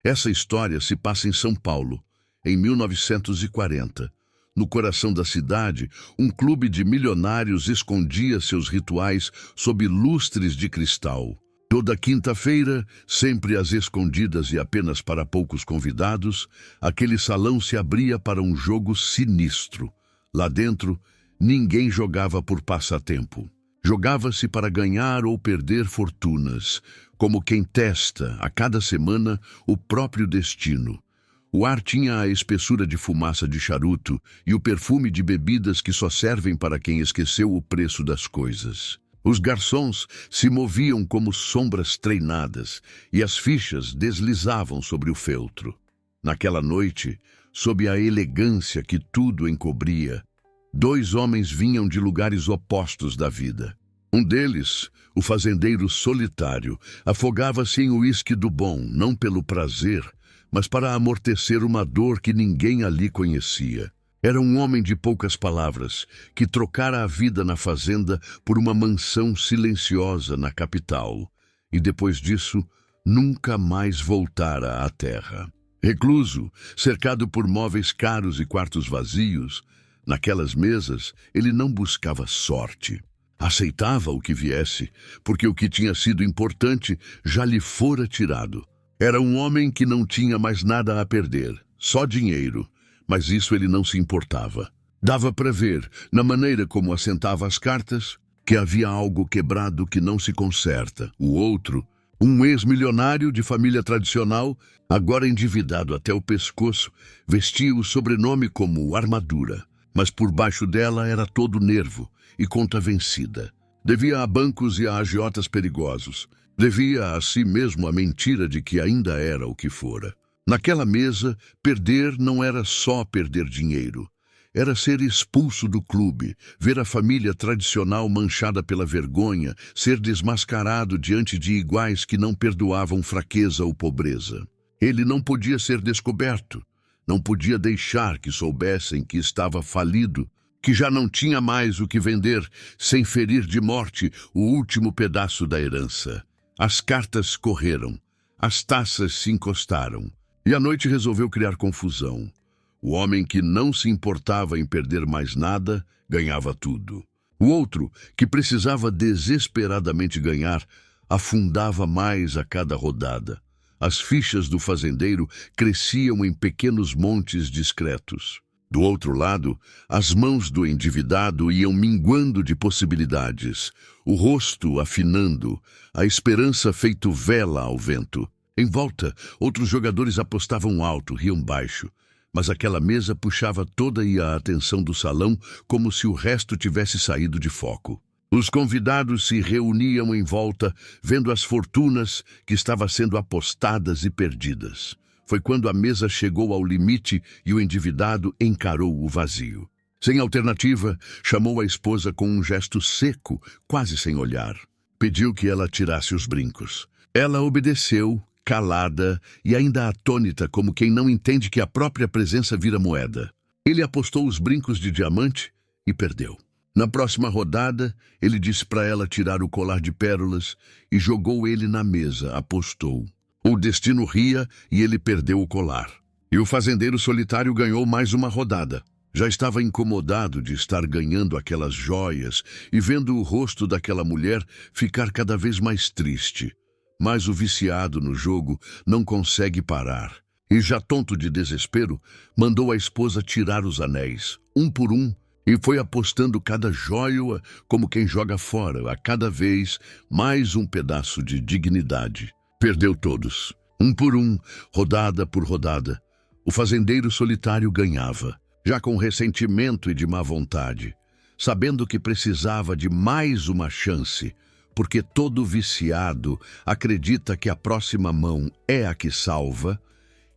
Essa história se passa em São Paulo, em 1940. No coração da cidade, um clube de milionários escondia seus rituais sob lustres de cristal. Toda quinta-feira, sempre às escondidas e apenas para poucos convidados, aquele salão se abria para um jogo sinistro. Lá dentro, ninguém jogava por passatempo. Jogava-se para ganhar ou perder fortunas, como quem testa, a cada semana, o próprio destino. O ar tinha a espessura de fumaça de charuto e o perfume de bebidas que só servem para quem esqueceu o preço das coisas. Os garçons se moviam como sombras treinadas e as fichas deslizavam sobre o feltro. Naquela noite, sob a elegância que tudo encobria, dois homens vinham de lugares opostos da vida. Um deles, o fazendeiro solitário, afogava-se em uísque do bom, não pelo prazer, mas para amortecer uma dor que ninguém ali conhecia. Era um homem de poucas palavras, que trocara a vida na fazenda por uma mansão silenciosa na capital, e depois disso, nunca mais voltara à terra. Recluso, cercado por móveis caros e quartos vazios, naquelas mesas ele não buscava sorte. Aceitava o que viesse, porque o que tinha sido importante já lhe fora tirado. Era um homem que não tinha mais nada a perder, só dinheiro, mas isso ele não se importava. Dava para ver, na maneira como assentava as cartas, que havia algo quebrado que não se conserta. O outro, um ex-milionário de família tradicional, agora endividado até o pescoço, vestia o sobrenome como Armadura, mas por baixo dela era todo nervo e conta vencida. Devia a bancos e a agiotas perigosos. Devia a si mesmo a mentira de que ainda era o que fora. Naquela mesa, perder não era só perder dinheiro. Era ser expulso do clube, ver a família tradicional manchada pela vergonha, ser desmascarado diante de iguais que não perdoavam fraqueza ou pobreza. Ele não podia ser descoberto. Não podia deixar que soubessem que estava falido, que já não tinha mais o que vender sem ferir de morte o último pedaço da herança. As cartas correram, as taças se encostaram, e a noite resolveu criar confusão. O homem que não se importava em perder mais nada, ganhava tudo. O outro, que precisava desesperadamente ganhar, afundava mais a cada rodada. As fichas do fazendeiro cresciam em pequenos montes discretos. Do outro lado, as mãos do endividado iam minguando de possibilidades, o rosto afinando, a esperança feito vela ao vento. Em volta, outros jogadores apostavam alto, riam baixo, mas aquela mesa puxava toda a atenção do salão como se o resto tivesse saído de foco. Os convidados se reuniam em volta, vendo as fortunas que estavam sendo apostadas e perdidas. Foi quando a mesa chegou ao limite e o endividado encarou o vazio. Sem alternativa, chamou a esposa com um gesto seco, quase sem olhar. Pediu que ela tirasse os brincos. Ela obedeceu, calada e ainda atônita, como quem não entende que a própria presença vira moeda. Ele apostou os brincos de diamante e perdeu. Na próxima rodada, ele disse para ela tirar o colar de pérolas e jogou ele na mesa, apostou. O destino ria e ele perdeu o colar. E o fazendeiro solitário ganhou mais uma rodada. Já estava incomodado de estar ganhando aquelas joias e vendo o rosto daquela mulher ficar cada vez mais triste. Mas o viciado no jogo não consegue parar. E já tonto de desespero, mandou a esposa tirar os anéis, um por um, e foi apostando cada jóia como quem joga fora, a cada vez mais um pedaço de dignidade. Perdeu todos, um por um, rodada por rodada. O fazendeiro solitário ganhava, já com ressentimento e de má vontade, sabendo que precisava de mais uma chance, porque todo viciado acredita que a próxima mão é a que salva,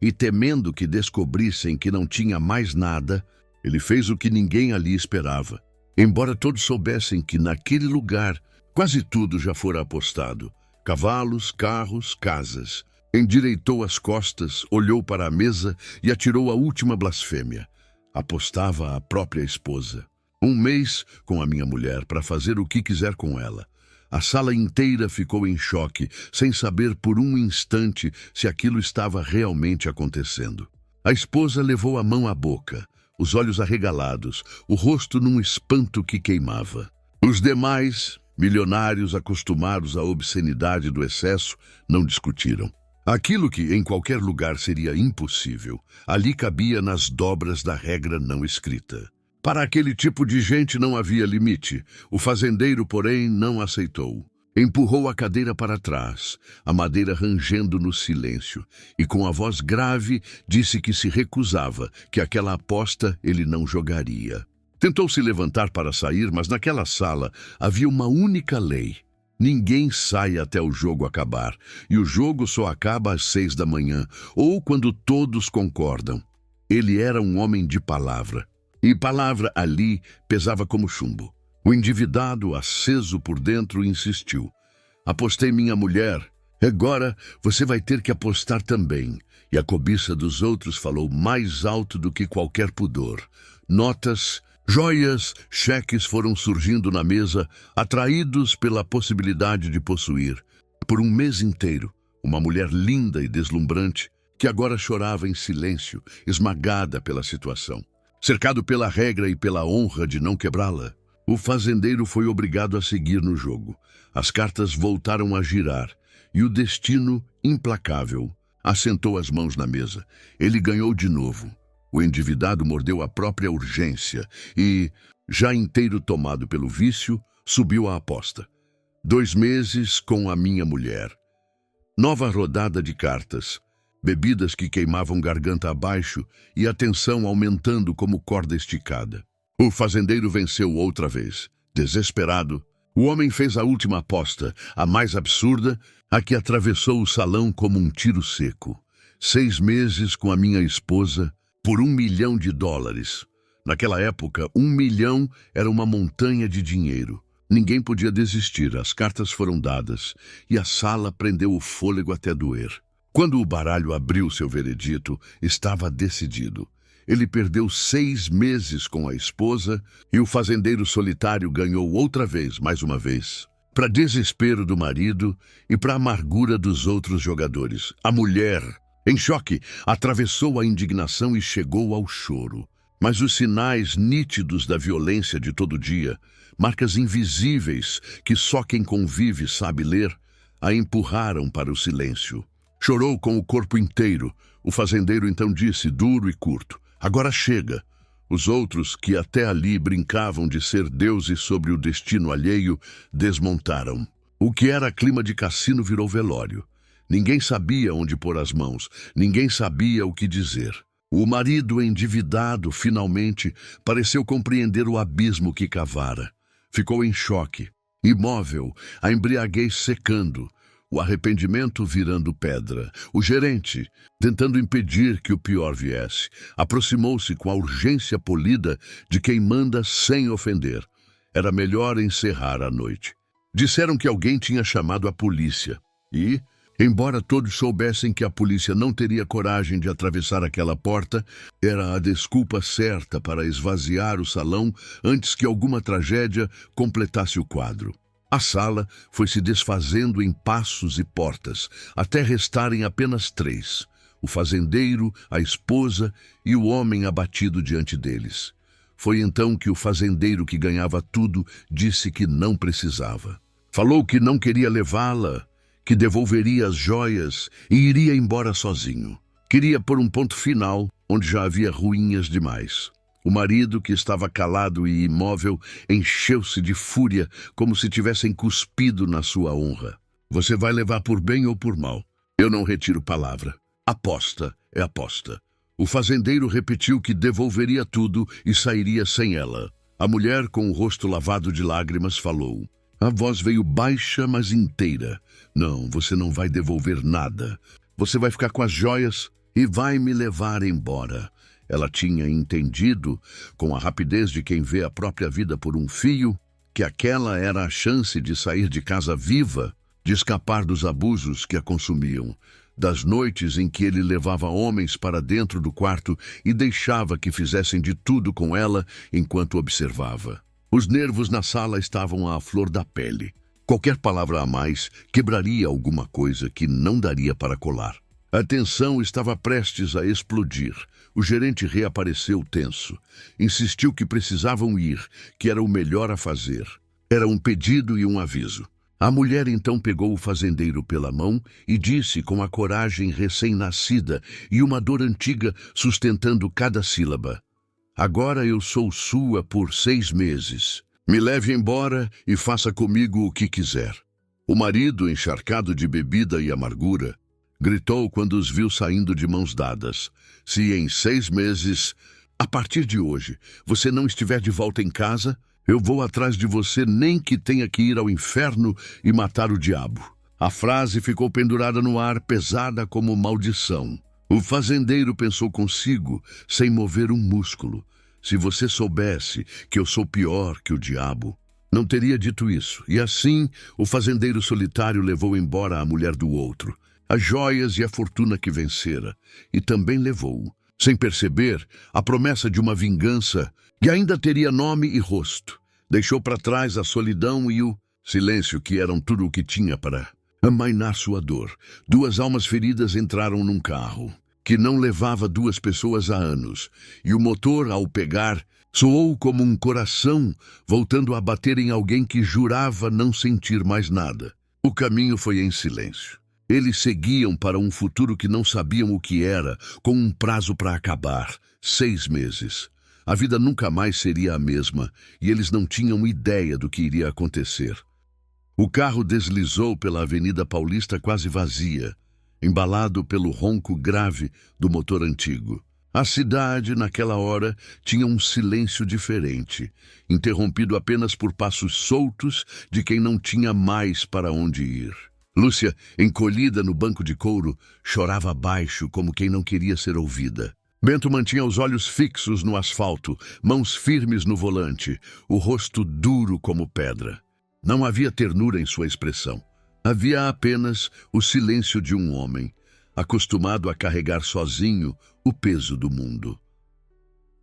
e temendo que descobrissem que não tinha mais nada, ele fez o que ninguém ali esperava. Embora todos soubessem que naquele lugar quase tudo já fora apostado. Cavalos, carros, casas. Endireitou as costas, olhou para a mesa e atirou a última blasfêmia. Apostava a própria esposa. 1 mês com a minha mulher para fazer o que quiser com ela. A sala inteira ficou em choque, sem saber por um instante se aquilo estava realmente acontecendo. A esposa levou a mão à boca, os olhos arregalados, o rosto num espanto que queimava. Os demais, milionários acostumados à obscenidade do excesso, não discutiram. Aquilo que em qualquer lugar seria impossível, ali cabia nas dobras da regra não escrita. Para aquele tipo de gente não havia limite. O fazendeiro, porém, não aceitou. Empurrou a cadeira para trás, a madeira rangendo no silêncio, e com a voz grave disse que se recusava, que aquela aposta ele não jogaria. Tentou se levantar para sair, mas naquela sala havia uma única lei. Ninguém sai até o jogo acabar, e o jogo só acaba às 6 da manhã, ou quando todos concordam. Ele era um homem de palavra. E palavra ali pesava como chumbo. O endividado, aceso por dentro, insistiu. Apostei minha mulher. Agora você vai ter que apostar também. E a cobiça dos outros falou mais alto do que qualquer pudor. Notas, joias, cheques foram surgindo na mesa, atraídos pela possibilidade de possuir. Por um mês inteiro, uma mulher linda e deslumbrante, que agora chorava em silêncio, esmagada pela situação. Cercado pela regra e pela honra de não quebrá-la, o fazendeiro foi obrigado a seguir no jogo. As cartas voltaram a girar, e o destino, implacável, assentou as mãos na mesa. Ele ganhou de novo. O endividado mordeu a própria urgência e, já inteiro tomado pelo vício, subiu à aposta. 2 meses com a minha mulher. Nova rodada de cartas. Bebidas que queimavam garganta abaixo e a tensão aumentando como corda esticada. O fazendeiro venceu outra vez. Desesperado, o homem fez a última aposta, a mais absurda, a que atravessou o salão como um tiro seco. 6 meses com a minha esposa por $1 milhão. Naquela época, 1 milhão era uma montanha de dinheiro. Ninguém podia desistir, as cartas foram dadas e a sala prendeu o fôlego até doer. Quando o baralho abriu seu veredito, estava decidido. Ele perdeu 6 meses com a esposa e o fazendeiro solitário ganhou outra vez, mais uma vez. Para desespero do marido e para amargura dos outros jogadores. A mulher, em choque, atravessou a indignação e chegou ao choro. Mas os sinais nítidos da violência de todo dia, marcas invisíveis que só quem convive sabe ler, a empurraram para o silêncio. Chorou com o corpo inteiro. O fazendeiro então disse, duro e curto, agora chega. Os outros, que até ali brincavam de ser deuses sobre o destino alheio, desmontaram. O que era clima de cassino virou velório. Ninguém sabia onde pôr as mãos, ninguém sabia o que dizer. O marido endividado, finalmente, pareceu compreender o abismo que cavara. Ficou em choque, imóvel, a embriaguez secando, o arrependimento virando pedra. O gerente, tentando impedir que o pior viesse, aproximou-se com a urgência polida de quem manda sem ofender. Era melhor encerrar a noite. Disseram que alguém tinha chamado a polícia e, embora todos soubessem que a polícia não teria coragem de atravessar aquela porta, era a desculpa certa para esvaziar o salão antes que alguma tragédia completasse o quadro. A sala foi se desfazendo em passos e portas, até restarem apenas 3. O fazendeiro, a esposa e o homem abatido diante deles. Foi então que o fazendeiro, que ganhava tudo, disse que não precisava. Falou que não queria levá-la, que devolveria as joias e iria embora sozinho. Queria pôr um ponto final onde já havia ruínas demais. O marido, que estava calado e imóvel, encheu-se de fúria, como se tivessem cuspido na sua honra. Você vai levar por bem ou por mal. Eu não retiro palavra. Aposta é aposta. O fazendeiro repetiu que devolveria tudo e sairia sem ela. A mulher, com o rosto lavado de lágrimas, falou. A voz veio baixa, mas inteira. Não, você não vai devolver nada. Você vai ficar com as joias e vai me levar embora. Ela tinha entendido, com a rapidez de quem vê a própria vida por um fio, que aquela era a chance de sair de casa viva, de escapar dos abusos que a consumiam, das noites em que ele levava homens para dentro do quarto e deixava que fizessem de tudo com ela enquanto observava. Os nervos na sala estavam à flor da pele. Qualquer palavra a mais quebraria alguma coisa que não daria para colar. A tensão estava prestes a explodir. O gerente reapareceu tenso. Insistiu que precisavam ir, que era o melhor a fazer. Era um pedido e um aviso. A mulher então pegou o fazendeiro pela mão e disse com a coragem recém-nascida e uma dor antiga sustentando cada sílaba: "Agora eu sou sua por 6 meses. Me leve embora e faça comigo o que quiser." O marido, encharcado de bebida e amargura, gritou quando os viu saindo de mãos dadas: "Se em 6 meses, a partir de hoje, você não estiver de volta em casa, eu vou atrás de você, nem que tenha que ir ao inferno e matar o diabo." A frase ficou pendurada no ar, pesada como maldição. O fazendeiro pensou consigo, sem mover um músculo: "Se você soubesse que eu sou pior que o diabo, não teria dito isso." E assim, o fazendeiro solitário levou embora a mulher do outro, as joias e a fortuna que vencera, e também levou, sem perceber, a promessa de uma vingança que ainda teria nome e rosto. Deixou para trás a solidão e o silêncio, que eram tudo o que tinha para amainar sua dor. 2 almas feridas entraram num carro que não levava 2 pessoas há anos, e o motor, ao pegar, soou como um coração voltando a bater em alguém que jurava não sentir mais nada. O caminho foi em silêncio. Eles seguiam para um futuro que não sabiam o que era, com um prazo para acabar: 6 meses. A vida nunca mais seria a mesma, e eles não tinham ideia do que iria acontecer. O carro deslizou pela Avenida Paulista quase vazia, embalado pelo ronco grave do motor antigo. A cidade, naquela hora, tinha um silêncio diferente, interrompido apenas por passos soltos de quem não tinha mais para onde ir. Lúcia, encolhida no banco de couro, chorava baixo como quem não queria ser ouvida. Bento mantinha os olhos fixos no asfalto, mãos firmes no volante, o rosto duro como pedra. Não havia ternura em sua expressão. Havia apenas o silêncio de um homem, acostumado a carregar sozinho o peso do mundo.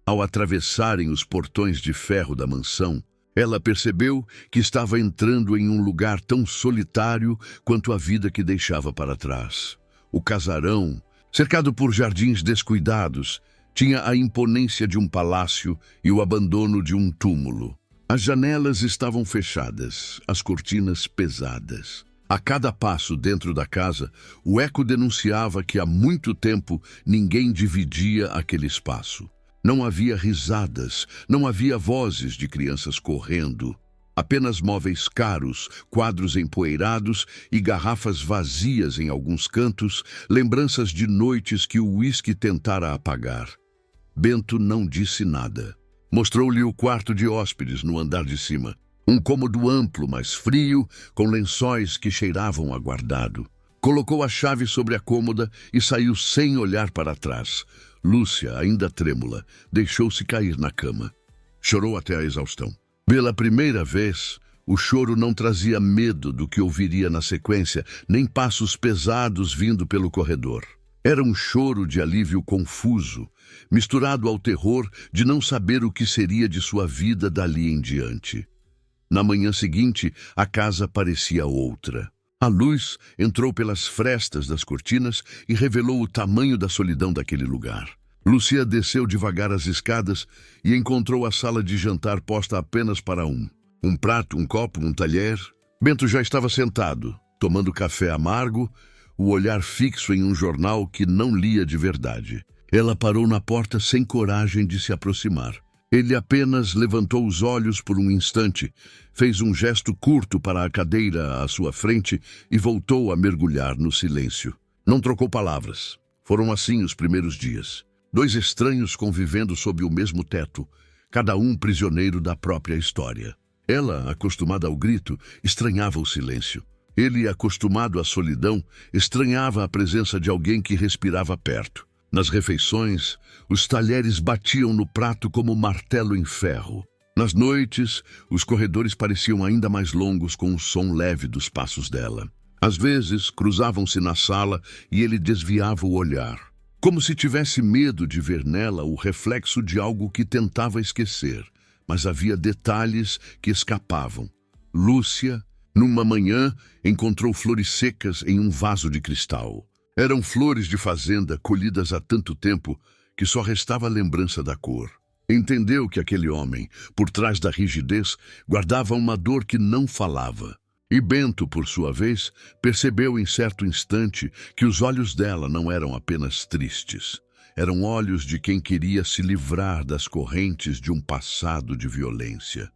Ao atravessarem os portões de ferro da mansão, ela percebeu que estava entrando em um lugar tão solitário quanto a vida que deixava para trás. O casarão, cercado por jardins descuidados, tinha a imponência de um palácio e o abandono de um túmulo. As janelas estavam fechadas, as cortinas pesadas. A cada passo dentro da casa, o eco denunciava que há muito tempo ninguém dividia aquele espaço. Não havia risadas, não havia vozes de crianças correndo. Apenas móveis caros, quadros empoeirados e garrafas vazias em alguns cantos, lembranças de noites que o uísque tentara apagar. Bento não disse nada. Mostrou-lhe o quarto de hóspedes no andar de cima. Um cômodo amplo, mas frio, com lençóis que cheiravam a guardado. Colocou a chave sobre a cômoda e saiu sem olhar para trás. Lúcia, ainda trêmula, deixou-se cair na cama. Chorou até a exaustão. Pela primeira vez, o choro não trazia medo do que ouviria na sequência, nem passos pesados vindo pelo corredor. Era um choro de alívio confuso, misturado ao terror de não saber o que seria de sua vida dali em diante. Na manhã seguinte, a casa parecia outra. A luz entrou pelas frestas das cortinas e revelou o tamanho da solidão daquele lugar. Lúcia desceu devagar as escadas e encontrou a sala de jantar posta apenas para um prato, um copo, um talher. Bento já estava sentado, tomando café amargo, o olhar fixo em um jornal que não lia de verdade. Ela parou na porta sem coragem de se aproximar. Ele apenas levantou os olhos por um instante, fez um gesto curto para a cadeira à sua frente e voltou a mergulhar no silêncio. Não trocou palavras. Foram assim os primeiros dias. 2 estranhos convivendo sob o mesmo teto, cada um prisioneiro da própria história. Ela, acostumada ao grito, estranhava o silêncio. Ele, acostumado à solidão, estranhava a presença de alguém que respirava perto. Nas refeições, os talheres batiam no prato como martelo em ferro. Nas noites, os corredores pareciam ainda mais longos com o som leve dos passos dela. Às vezes, cruzavam-se na sala e ele desviava o olhar, como se tivesse medo de ver nela o reflexo de algo que tentava esquecer. Mas havia detalhes que escapavam. Lúcia Numa manhã, encontrou flores secas em um vaso de cristal. Eram flores de fazenda colhidas há tanto tempo que só restava a lembrança da cor. Entendeu que aquele homem, por trás da rigidez, guardava uma dor que não falava. E Bento, por sua vez, percebeu em certo instante que os olhos dela não eram apenas tristes. Eram olhos de quem queria se livrar das correntes de um passado de violência.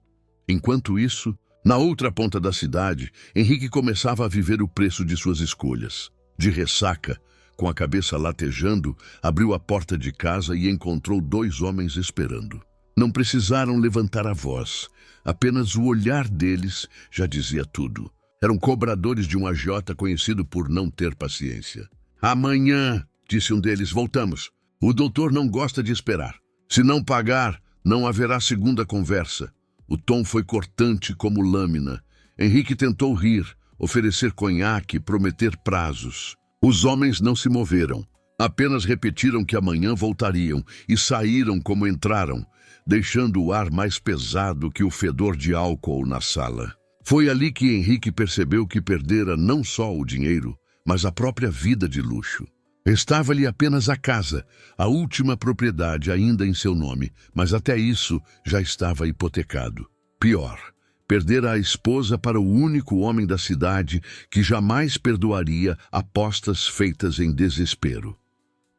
Enquanto isso, na outra ponta da cidade, Henrique começava a viver o preço de suas escolhas. De ressaca, com a cabeça latejando, abriu a porta de casa e encontrou 2 homens esperando. Não precisaram levantar a voz. Apenas o olhar deles já dizia tudo. Eram cobradores de um agiota conhecido por não ter paciência. "Amanhã", disse um deles, "voltamos. O doutor não gosta de esperar. Se não pagar, não haverá segunda conversa." O tom foi cortante como lâmina. Henrique tentou rir, oferecer conhaque, prometer prazos. Os homens não se moveram. Apenas repetiram que amanhã voltariam e saíram como entraram, deixando o ar mais pesado que o fedor de álcool na sala. Foi ali que Henrique percebeu que perdera não só o dinheiro, mas a própria vida de luxo. Restava-lhe apenas a casa, a última propriedade ainda em seu nome, mas até isso já estava hipotecado. Pior, perdera a esposa para o único homem da cidade que jamais perdoaria apostas feitas em desespero.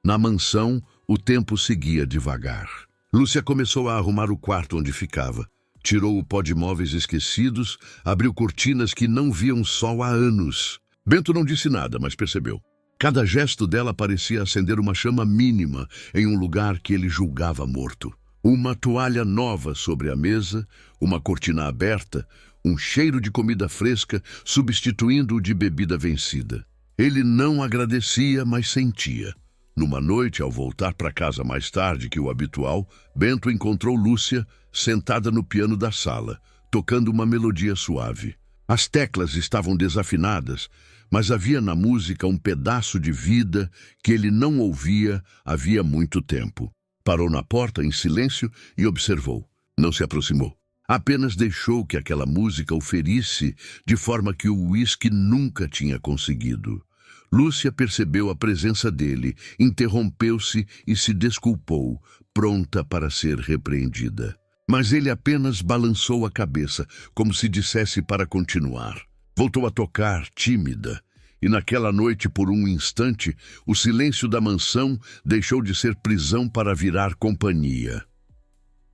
Na mansão, o tempo seguia devagar. Lúcia começou a arrumar o quarto onde ficava. Tirou o pó de móveis esquecidos, abriu cortinas que não viam sol há anos. Bento não disse nada, mas percebeu. Cada gesto dela parecia acender uma chama mínima em um lugar que ele julgava morto. Uma toalha nova sobre a mesa, uma cortina aberta, um cheiro de comida fresca substituindo o de bebida vencida. Ele não agradecia, mas sentia. Numa noite, ao voltar para casa mais tarde que o habitual, Bento encontrou Lúcia sentada no piano da sala, tocando uma melodia suave. As teclas estavam desafinadas, mas havia na música um pedaço de vida que ele não ouvia havia muito tempo. Parou na porta em silêncio e observou. Não se aproximou. Apenas deixou que aquela música o ferisse de forma que o uísque nunca tinha conseguido. Lúcia percebeu a presença dele, interrompeu-se e se desculpou, pronta para ser repreendida. Mas ele apenas balançou a cabeça, como se dissesse para continuar. Voltou a tocar, tímida, e naquela noite, por um instante, o silêncio da mansão deixou de ser prisão para virar companhia.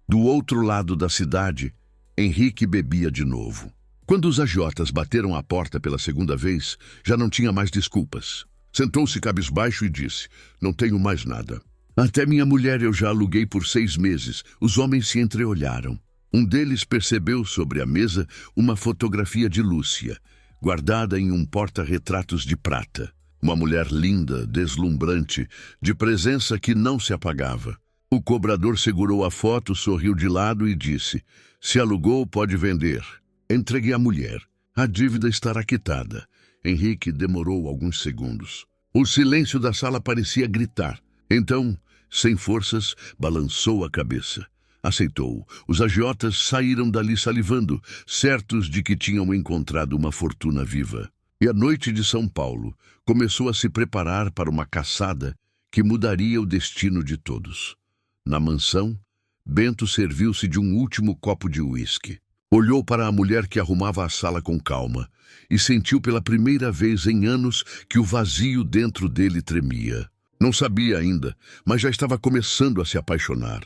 Do outro lado da cidade, Henrique bebia de novo. Quando os agiotas bateram à porta pela segunda vez, já não tinha mais desculpas. Sentou-se cabisbaixo e disse: "Não tenho mais nada. Até minha mulher eu já aluguei por 6 meses." Os homens se entreolharam. Um deles percebeu sobre a mesa uma fotografia de Lúcia, guardada em um porta-retratos de prata. Uma mulher linda, deslumbrante, de presença que não se apagava. O cobrador segurou a foto, sorriu de lado e disse: "Se alugou, pode vender." Entregue à mulher. A dívida estará quitada. Henrique demorou alguns segundos. O silêncio da sala parecia gritar. Então, sem forças, balançou a cabeça. Aceitou. Os agiotas saíram dali salivando, certos de que tinham encontrado uma fortuna viva. E a noite de São Paulo começou a se preparar para uma caçada que mudaria o destino de todos. Na mansão, Bento serviu-se de um último copo de uísque. Olhou para a mulher que arrumava a sala com calma e sentiu pela primeira vez em anos que o vazio dentro dele tremia. Não sabia ainda, mas já estava começando a se apaixonar.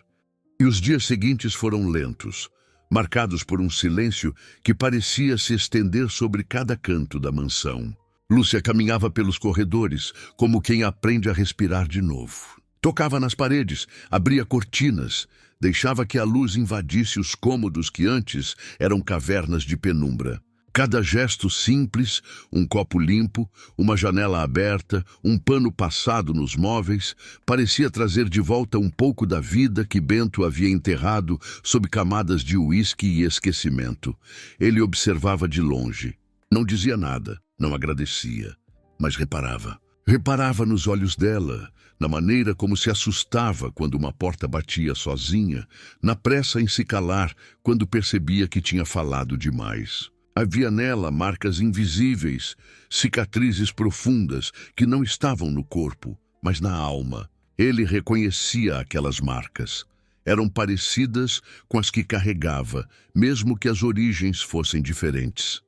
E os dias seguintes foram lentos, marcados por um silêncio que parecia se estender sobre cada canto da mansão. Lúcia caminhava pelos corredores, como quem aprende a respirar de novo. Tocava nas paredes, abria cortinas, deixava que a luz invadisse os cômodos que antes eram cavernas de penumbra. Cada gesto simples, um copo limpo, uma janela aberta, um pano passado nos móveis, parecia trazer de volta um pouco da vida que Bento havia enterrado sob camadas de uísque e esquecimento. Ele observava de longe. Não dizia nada, não agradecia, mas reparava. Reparava nos olhos dela, na maneira como se assustava quando uma porta batia sozinha, na pressa em se calar quando percebia que tinha falado demais. Havia nela marcas invisíveis, cicatrizes profundas que não estavam no corpo, mas na alma. Ele reconhecia aquelas marcas. Eram parecidas com as que carregava, mesmo que as origens fossem diferentes.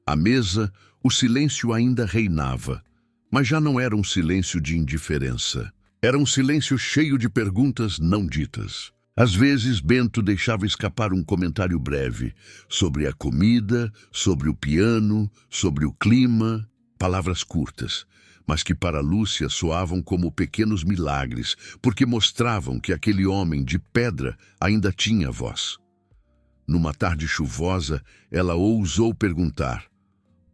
À mesa, o silêncio ainda reinava, mas já não era um silêncio de indiferença. Era um silêncio cheio de perguntas não ditas. Às vezes, Bento deixava escapar um comentário breve sobre a comida, sobre o piano, sobre o clima, palavras curtas, mas que para Lúcia soavam como pequenos milagres, porque mostravam que aquele homem de pedra ainda tinha voz. Numa tarde chuvosa, ela ousou perguntar: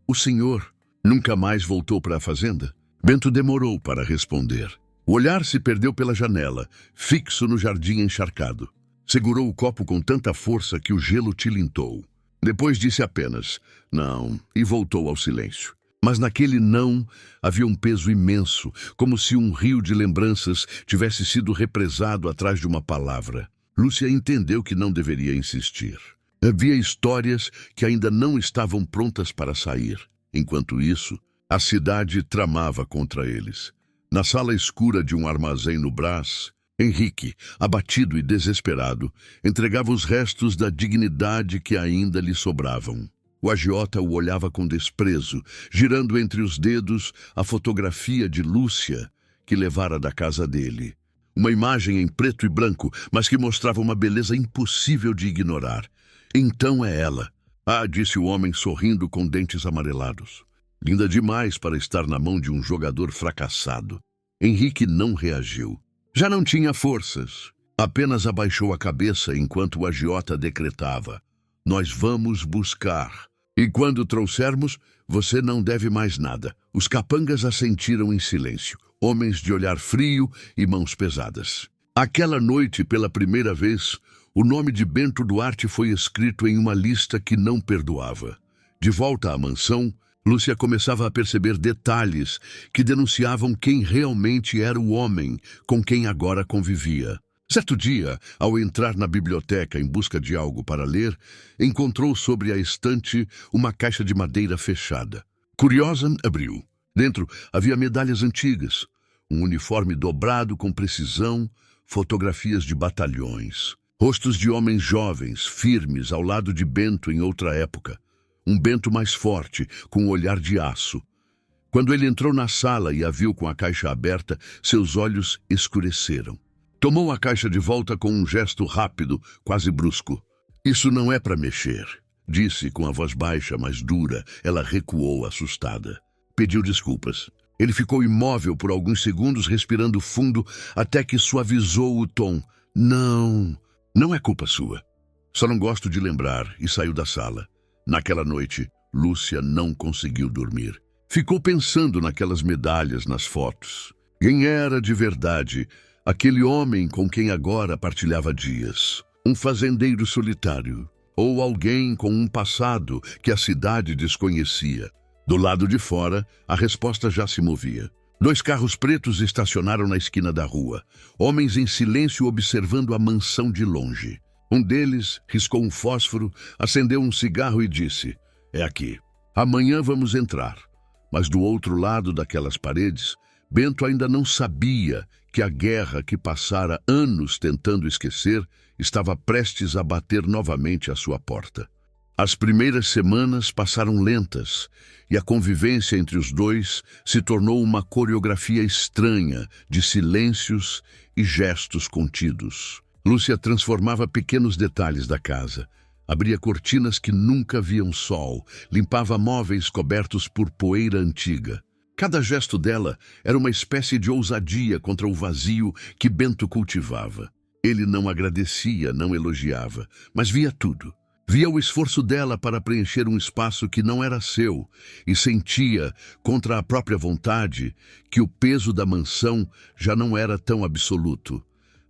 "O senhor nunca mais voltou para a fazenda?" Bento demorou para responder. O olhar se perdeu pela janela, fixo no jardim encharcado. Segurou o copo com tanta força que o gelo tilintou. Depois disse apenas "não" e voltou ao silêncio. Mas naquele não havia um peso imenso, como se um rio de lembranças tivesse sido represado atrás de uma palavra. Lúcia entendeu que não deveria insistir. Havia histórias que ainda não estavam prontas para sair. Enquanto isso, a cidade tramava contra eles. Na sala escura de um armazém no Brás, Henrique, abatido e desesperado, entregava os restos da dignidade que ainda lhe sobravam. O agiota o olhava com desprezo, girando entre os dedos a fotografia de Lúcia que levara da casa dele. Uma imagem em preto e branco, mas que mostrava uma beleza impossível de ignorar. "Então é ela", disse o homem sorrindo com dentes amarelados. Linda demais para estar na mão de um jogador fracassado. Henrique não reagiu. Já não tinha forças. Apenas abaixou a cabeça enquanto o agiota decretava: "Nós vamos buscar. E quando trouxermos, você não deve mais nada." Os capangas assentiram em silêncio, homens de olhar frio e mãos pesadas. Aquela noite, pela primeira vez, o nome de Bento Duarte foi escrito em uma lista que não perdoava. De volta à mansão, Lúcia começava a perceber detalhes que denunciavam quem realmente era o homem com quem agora convivia. Certo dia, ao entrar na biblioteca em busca de algo para ler, encontrou sobre a estante uma caixa de madeira fechada. Curiosa, abriu. Dentro havia medalhas antigas, um uniforme dobrado com precisão, fotografias de batalhões, rostos de homens jovens, firmes, ao lado de Bento em outra época. Um Bento mais forte, com um olhar de aço. Quando ele entrou na sala e a viu com a caixa aberta, seus olhos escureceram. Tomou a caixa de volta com um gesto rápido, quase brusco. "Isso não é para mexer", disse com a voz baixa, mas dura. Ela recuou, assustada. Pediu desculpas. Ele ficou imóvel por alguns segundos, respirando fundo, até que suavizou o tom. "Não, não é culpa sua. Só não gosto de lembrar", e saiu da sala. Naquela noite, Lúcia não conseguiu dormir. Ficou pensando naquelas medalhas nas fotos. Quem era de verdade aquele homem com quem agora partilhava dias? Um fazendeiro solitário? Ou alguém com um passado que a cidade desconhecia? Do lado de fora, a resposta já se movia. 2 carros pretos estacionaram na esquina da rua. Homens em silêncio observando a mansão de longe. Um deles riscou um fósforo, acendeu um cigarro e disse: "É aqui. Amanhã vamos entrar." Mas do outro lado daquelas paredes, Bento ainda não sabia que a guerra que passara anos tentando esquecer estava prestes a bater novamente à sua porta. As primeiras semanas passaram lentas e a convivência entre os dois se tornou uma coreografia estranha de silêncios e gestos contidos. Lúcia transformava pequenos detalhes da casa. Abria cortinas que nunca viam sol, limpava móveis cobertos por poeira antiga. Cada gesto dela era uma espécie de ousadia contra o vazio que Bento cultivava. Ele não agradecia, não elogiava, mas via tudo. Via o esforço dela para preencher um espaço que não era seu e sentia, contra a própria vontade, que o peso da mansão já não era tão absoluto.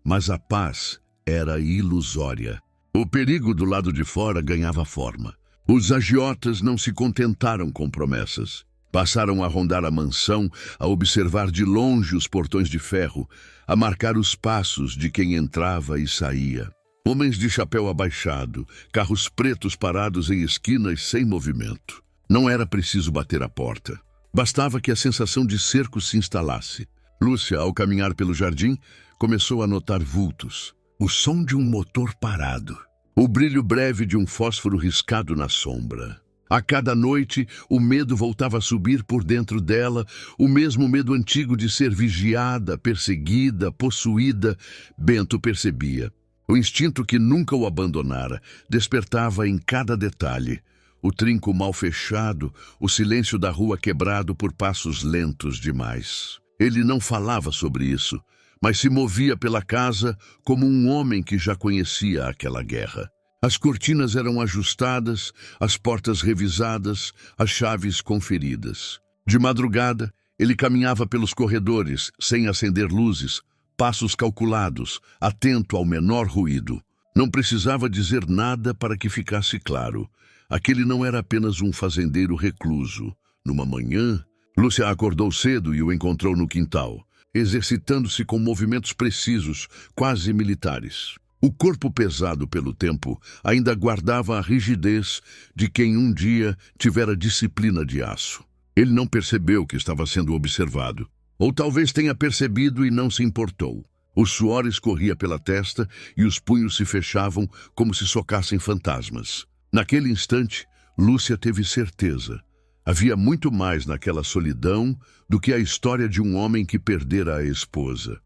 Mas a paz era ilusória. O perigo do lado de fora ganhava forma. Os agiotas não se contentaram com promessas. Passaram a rondar a mansão, a observar de longe os portões de ferro, a marcar os passos de quem entrava e saía. Homens de chapéu abaixado, carros pretos parados em esquinas sem movimento. Não era preciso bater a porta. Bastava que a sensação de cerco se instalasse. Lúcia, ao caminhar pelo jardim, começou a notar vultos. O som de um motor parado. O brilho breve de um fósforo riscado na sombra. A cada noite, o medo voltava a subir por dentro dela, o mesmo medo antigo de ser vigiada, perseguida, possuída. Bento percebia. O instinto que nunca o abandonara despertava em cada detalhe. O trinco mal fechado, o silêncio da rua quebrado por passos lentos demais. Ele não falava sobre isso, mas se movia pela casa como um homem que já conhecia aquela guerra. As cortinas eram ajustadas, as portas revisadas, as chaves conferidas. De madrugada, ele caminhava pelos corredores, sem acender luzes, passos calculados, atento ao menor ruído. Não precisava dizer nada para que ficasse claro. Aquele não era apenas um fazendeiro recluso. Numa manhã, Lúcia acordou cedo e o encontrou no quintal, exercitando-se com movimentos precisos, quase militares. O corpo pesado pelo tempo ainda guardava a rigidez de quem um dia tivera disciplina de aço. Ele não percebeu que estava sendo observado. Ou talvez tenha percebido e não se importou. O suor escorria pela testa e os punhos se fechavam como se socassem fantasmas. Naquele instante, Lúcia teve certeza. Havia muito mais naquela solidão do que a história de um homem que perdera a esposa.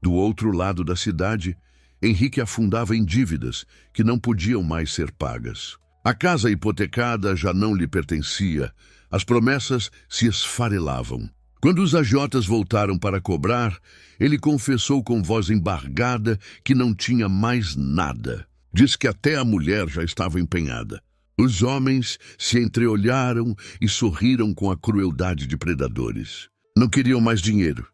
Do outro lado da cidade, Henrique afundava em dívidas que não podiam mais ser pagas. A casa hipotecada já não lhe pertencia. As promessas se esfarelavam. Quando os agiotas voltaram para cobrar, ele confessou com voz embargada que não tinha mais nada. Diz que até a mulher já estava empenhada. Os homens se entreolharam e sorriram com a crueldade de predadores. Não queriam mais dinheiro.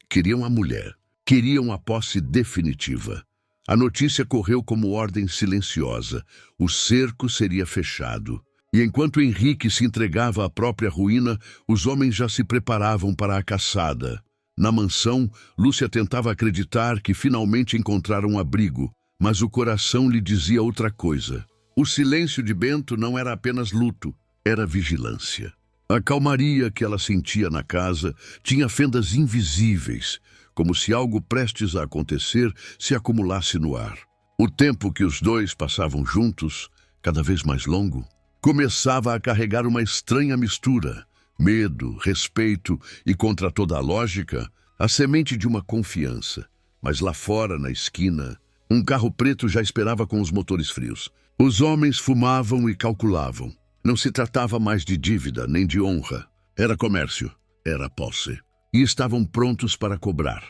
Queriam a mulher. Queriam a posse definitiva. A notícia correu como ordem silenciosa. O cerco seria fechado. E enquanto Henrique se entregava à própria ruína, os homens já se preparavam para a caçada. Na mansão, Lúcia tentava acreditar que finalmente encontraram um abrigo, mas o coração lhe dizia outra coisa. O silêncio de Bento não era apenas luto, era vigilância. A calmaria que ela sentia na casa tinha fendas invisíveis, como se algo prestes a acontecer se acumulasse no ar. O tempo que os dois passavam juntos, cada vez mais longo, começava a carregar uma estranha mistura, medo, respeito e, contra toda a lógica, a semente de uma confiança. Mas lá fora, na esquina, um carro preto já esperava com os motores frios. Os homens fumavam e calculavam. Não se tratava mais de dívida nem de honra. Era comércio, era posse. E estavam prontos para cobrar.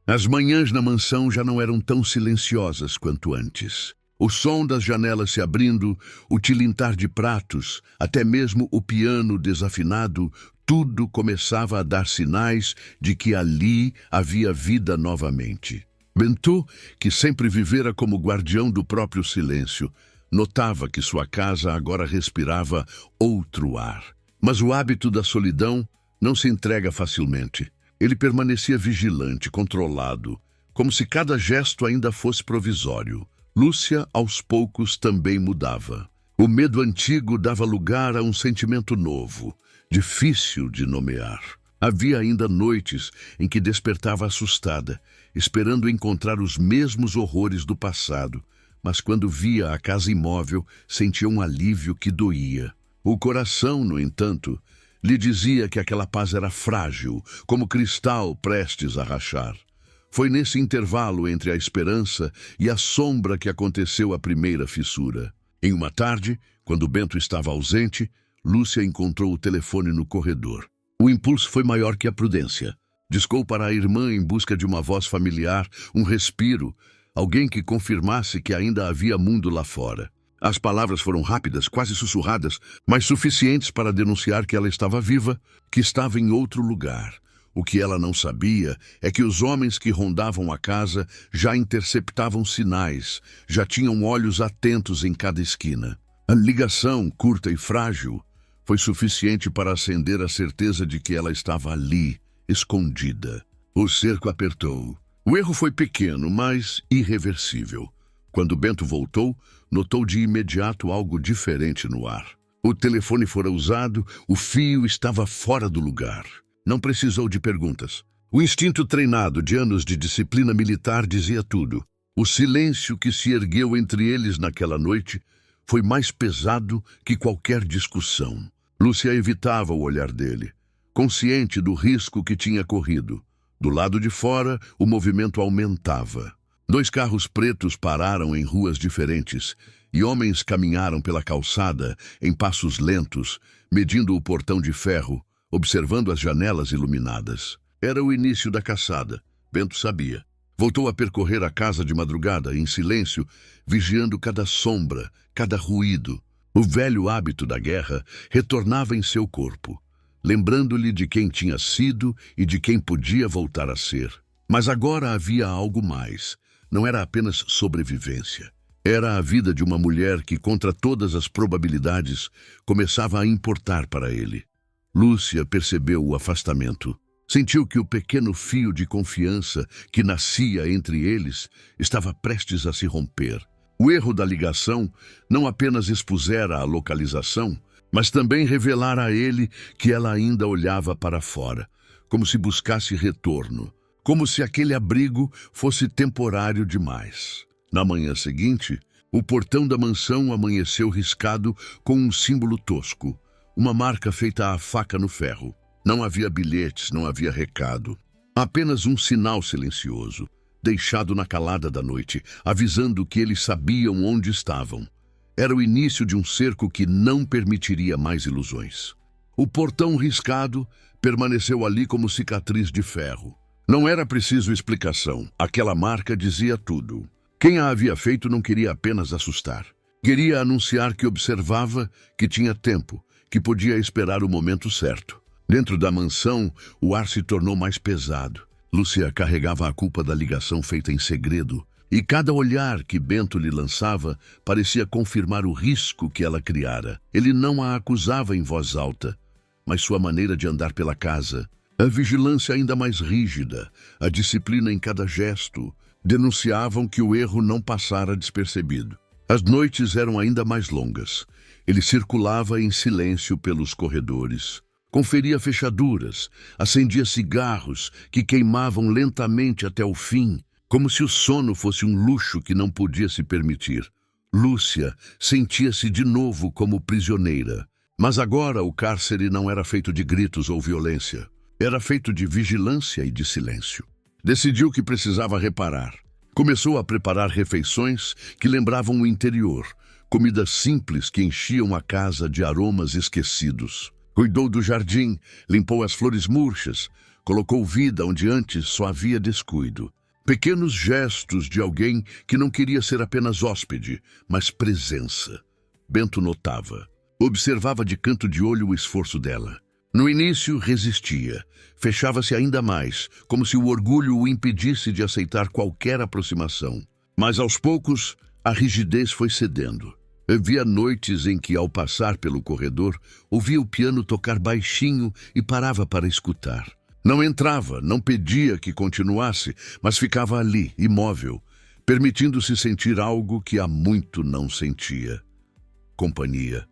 As manhãs na mansão já não eram tão silenciosas quanto antes. O som das janelas se abrindo, o tilintar de pratos, até mesmo o piano desafinado, tudo começava a dar sinais de que ali havia vida novamente. Bento, que sempre vivera como guardião do próprio silêncio, notava que sua casa agora respirava outro ar. Mas o hábito da solidão não se entrega facilmente. Ele permanecia vigilante, controlado, como se cada gesto ainda fosse provisório. Lúcia, aos poucos, também mudava. O medo antigo dava lugar a um sentimento novo, difícil de nomear. Havia ainda noites em que despertava assustada, esperando encontrar os mesmos horrores do passado, mas quando via a casa imóvel, sentia um alívio que doía. O coração, no entanto, lhe dizia que aquela paz era frágil, como cristal prestes a rachar. Foi nesse intervalo entre a esperança e a sombra que aconteceu a primeira fissura. Em uma tarde, quando Bento estava ausente, Lúcia encontrou o telefone no corredor. O impulso foi maior que a prudência. Discou para a irmã em busca de uma voz familiar, um respiro, alguém que confirmasse que ainda havia mundo lá fora. As palavras foram rápidas, quase sussurradas, mas suficientes para denunciar que ela estava viva, que estava em outro lugar. O que ela não sabia é que os homens que rondavam a casa já interceptavam sinais, já tinham olhos atentos em cada esquina. A ligação, curta e frágil, foi suficiente para acender a certeza de que ela estava ali, escondida. O cerco apertou. O erro foi pequeno, mas irreversível. Quando Bento voltou, notou de imediato algo diferente no ar. O telefone fora usado, o fio estava fora do lugar. Não precisou de perguntas. O instinto treinado de anos de disciplina militar dizia tudo. O silêncio que se ergueu entre eles naquela noite foi mais pesado que qualquer discussão. Lúcia evitava o olhar dele, consciente do risco que tinha corrido. Do lado de fora, o movimento aumentava. 2 carros pretos pararam em ruas diferentes e homens caminharam pela calçada em passos lentos, medindo o portão de ferro, observando as janelas iluminadas. Era o início da caçada. Bento sabia. Voltou a percorrer a casa de madrugada, em silêncio, vigiando cada sombra, cada ruído. O velho hábito da guerra retornava em seu corpo, lembrando-lhe de quem tinha sido e de quem podia voltar a ser. Mas agora havia algo mais. Não era apenas sobrevivência. Era a vida de uma mulher que, contra todas as probabilidades, começava a importar para ele. Lúcia percebeu o afastamento. Sentiu que o pequeno fio de confiança que nascia entre eles estava prestes a se romper. O erro da ligação não apenas expusera a localização, mas também revelara a ele que ela ainda olhava para fora, como se buscasse retorno, como se aquele abrigo fosse temporário demais. Na manhã seguinte, o portão da mansão amanheceu riscado com um símbolo tosco, uma marca feita à faca no ferro. Não havia bilhetes, não havia recado. Apenas um sinal silencioso, deixado na calada da noite, avisando que eles sabiam onde estavam. Era o início de um cerco que não permitiria mais ilusões. O portão riscado permaneceu ali como cicatriz de ferro. Não era preciso explicação. Aquela marca dizia tudo. Quem a havia feito não queria apenas assustar. Queria anunciar que observava, que tinha tempo, que podia esperar o momento certo. Dentro da mansão, o ar se tornou mais pesado. Lúcia carregava a culpa da ligação feita em segredo, e cada olhar que Bento lhe lançava parecia confirmar o risco que ela criara. Ele não a acusava em voz alta, mas sua maneira de andar pela casa, a vigilância ainda mais rígida, a disciplina em cada gesto, denunciavam que o erro não passara despercebido. As noites eram ainda mais longas. Ele circulava em silêncio pelos corredores. Conferia fechaduras, acendia cigarros que queimavam lentamente até o fim, como se o sono fosse um luxo que não podia se permitir. Lúcia sentia-se de novo como prisioneira. Mas agora o cárcere não era feito de gritos ou violência. Era feito de vigilância e de silêncio. Decidiu que precisava reparar. Começou a preparar refeições que lembravam o interior, comidas simples que enchiam a casa de aromas esquecidos. Cuidou do jardim, limpou as flores murchas, colocou vida onde antes só havia descuido. Pequenos gestos de alguém que não queria ser apenas hóspede, mas presença. Bento notava. Observava de canto de olho o esforço dela. No início, resistia. Fechava-se ainda mais, como se o orgulho o impedisse de aceitar qualquer aproximação. Mas, aos poucos, a rigidez foi cedendo. Havia noites em que, ao passar pelo corredor, ouvia o piano tocar baixinho e parava para escutar. Não entrava, não pedia que continuasse, mas ficava ali, imóvel, permitindo-se sentir algo que há muito não sentia. Companhia.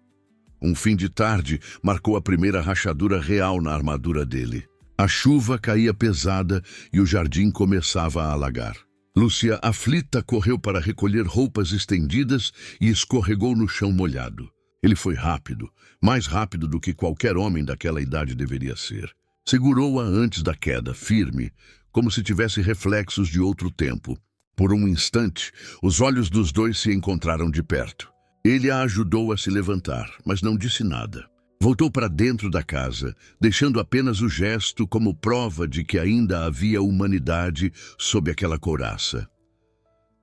Um fim de tarde marcou a primeira rachadura real na armadura dele. A chuva caía pesada e o jardim começava a alagar. Lúcia, aflita, correu para recolher roupas estendidas e escorregou no chão molhado. Ele foi rápido, mais rápido do que qualquer homem daquela idade deveria ser. Segurou-a antes da queda, firme, como se tivesse reflexos de outro tempo. Por um instante, os olhos dos dois se encontraram de perto. Ele a ajudou a se levantar, mas não disse nada. Voltou para dentro da casa, deixando apenas o gesto como prova de que ainda havia humanidade sob aquela couraça.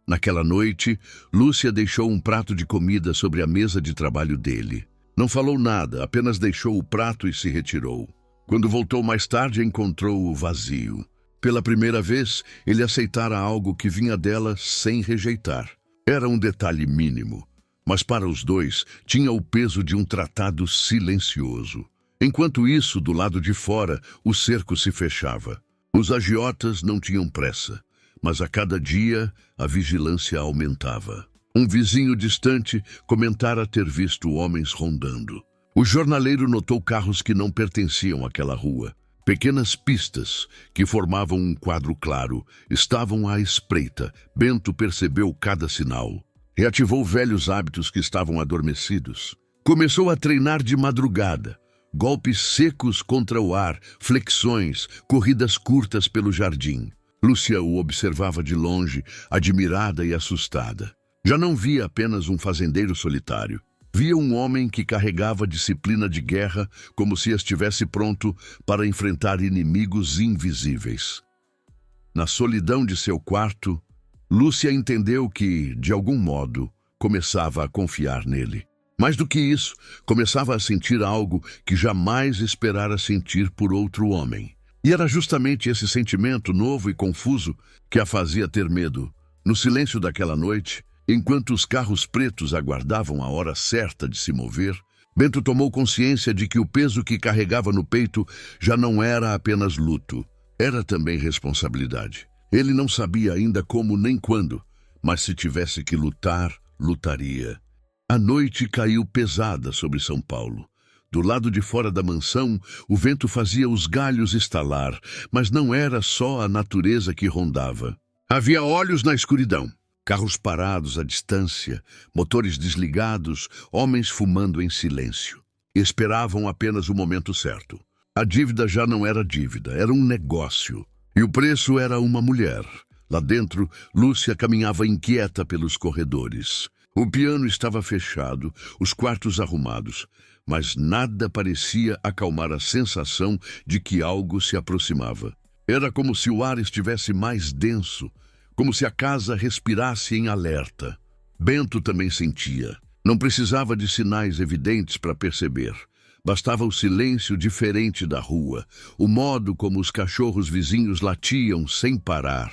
Naquela noite, Lúcia deixou um prato de comida sobre a mesa de trabalho dele. Não falou nada, apenas deixou o prato e se retirou. Quando voltou mais tarde, encontrou-o vazio. Pela primeira vez, ele aceitara algo que vinha dela sem rejeitar. Era um detalhe mínimo. Mas para os dois tinha o peso de um tratado silencioso. Enquanto isso, do lado de fora, o cerco se fechava. Os agiotas não tinham pressa, mas a cada dia a vigilância aumentava. Um vizinho distante comentara ter visto homens rondando. O jornaleiro notou carros que não pertenciam àquela rua. Pequenas pistas, que formavam um quadro claro, estavam à espreita. Bento percebeu cada sinal. Reativou velhos hábitos que estavam adormecidos. Começou a treinar de madrugada. Golpes secos contra o ar, flexões, corridas curtas pelo jardim. Lúcia o observava de longe, admirada e assustada. Já não via apenas um fazendeiro solitário. Via um homem que carregava disciplina de guerra como se estivesse pronto para enfrentar inimigos invisíveis. Na solidão de seu quarto, Lúcia entendeu que, de algum modo, começava a confiar nele. Mais do que isso, começava a sentir algo que jamais esperara sentir por outro homem. E era justamente esse sentimento novo e confuso que a fazia ter medo. No silêncio daquela noite, enquanto os carros pretos aguardavam a hora certa de se mover, Bento tomou consciência de que o peso que carregava no peito já não era apenas luto, era também responsabilidade. Ele não sabia ainda como nem quando, mas se tivesse que lutar, lutaria. A noite caiu pesada sobre São Paulo. Do lado de fora da mansão, o vento fazia os galhos estalar, mas não era só a natureza que rondava. Havia olhos na escuridão. Carros parados à distância, motores desligados, homens fumando em silêncio. Esperavam apenas o momento certo. A dívida já não era dívida, era um negócio. E o preço era uma mulher. Lá dentro, Lúcia caminhava inquieta pelos corredores. O piano estava fechado, os quartos arrumados, mas nada parecia acalmar a sensação de que algo se aproximava. Era como se o ar estivesse mais denso, como se a casa respirasse em alerta. Bento também sentia. Não precisava de sinais evidentes para perceber. Bastava o silêncio diferente da rua, o modo como os cachorros vizinhos latiam sem parar,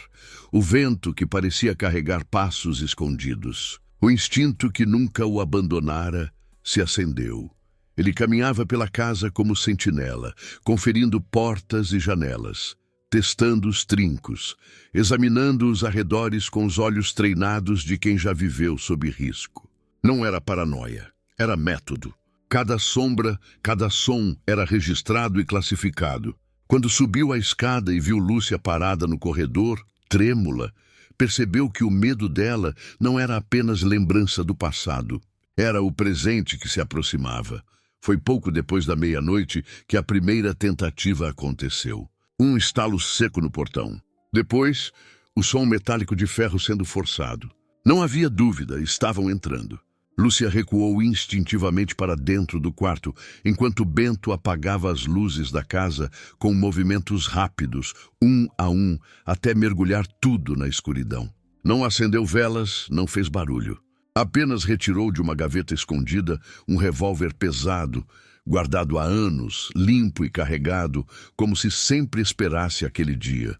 o vento que parecia carregar passos escondidos. O instinto que nunca o abandonara se acendeu. Ele caminhava pela casa como sentinela, conferindo portas e janelas, testando os trincos, examinando os arredores com os olhos treinados de quem já viveu sob risco. Não era paranoia, era método. Cada sombra, cada som era registrado e classificado. Quando subiu a escada e viu Lúcia parada no corredor, trêmula, percebeu que o medo dela não era apenas lembrança do passado. Era o presente que se aproximava. Foi pouco depois da meia-noite que a primeira tentativa aconteceu. Um estalo seco no portão. Depois, o som metálico de ferro sendo forçado. Não havia dúvida, estavam entrando. Lúcia recuou instintivamente para dentro do quarto, enquanto Bento apagava as luzes da casa com movimentos rápidos, um a um, até mergulhar tudo na escuridão. Não acendeu velas, não fez barulho. Apenas retirou de uma gaveta escondida um revólver pesado, guardado há anos, limpo e carregado, como se sempre esperasse aquele dia.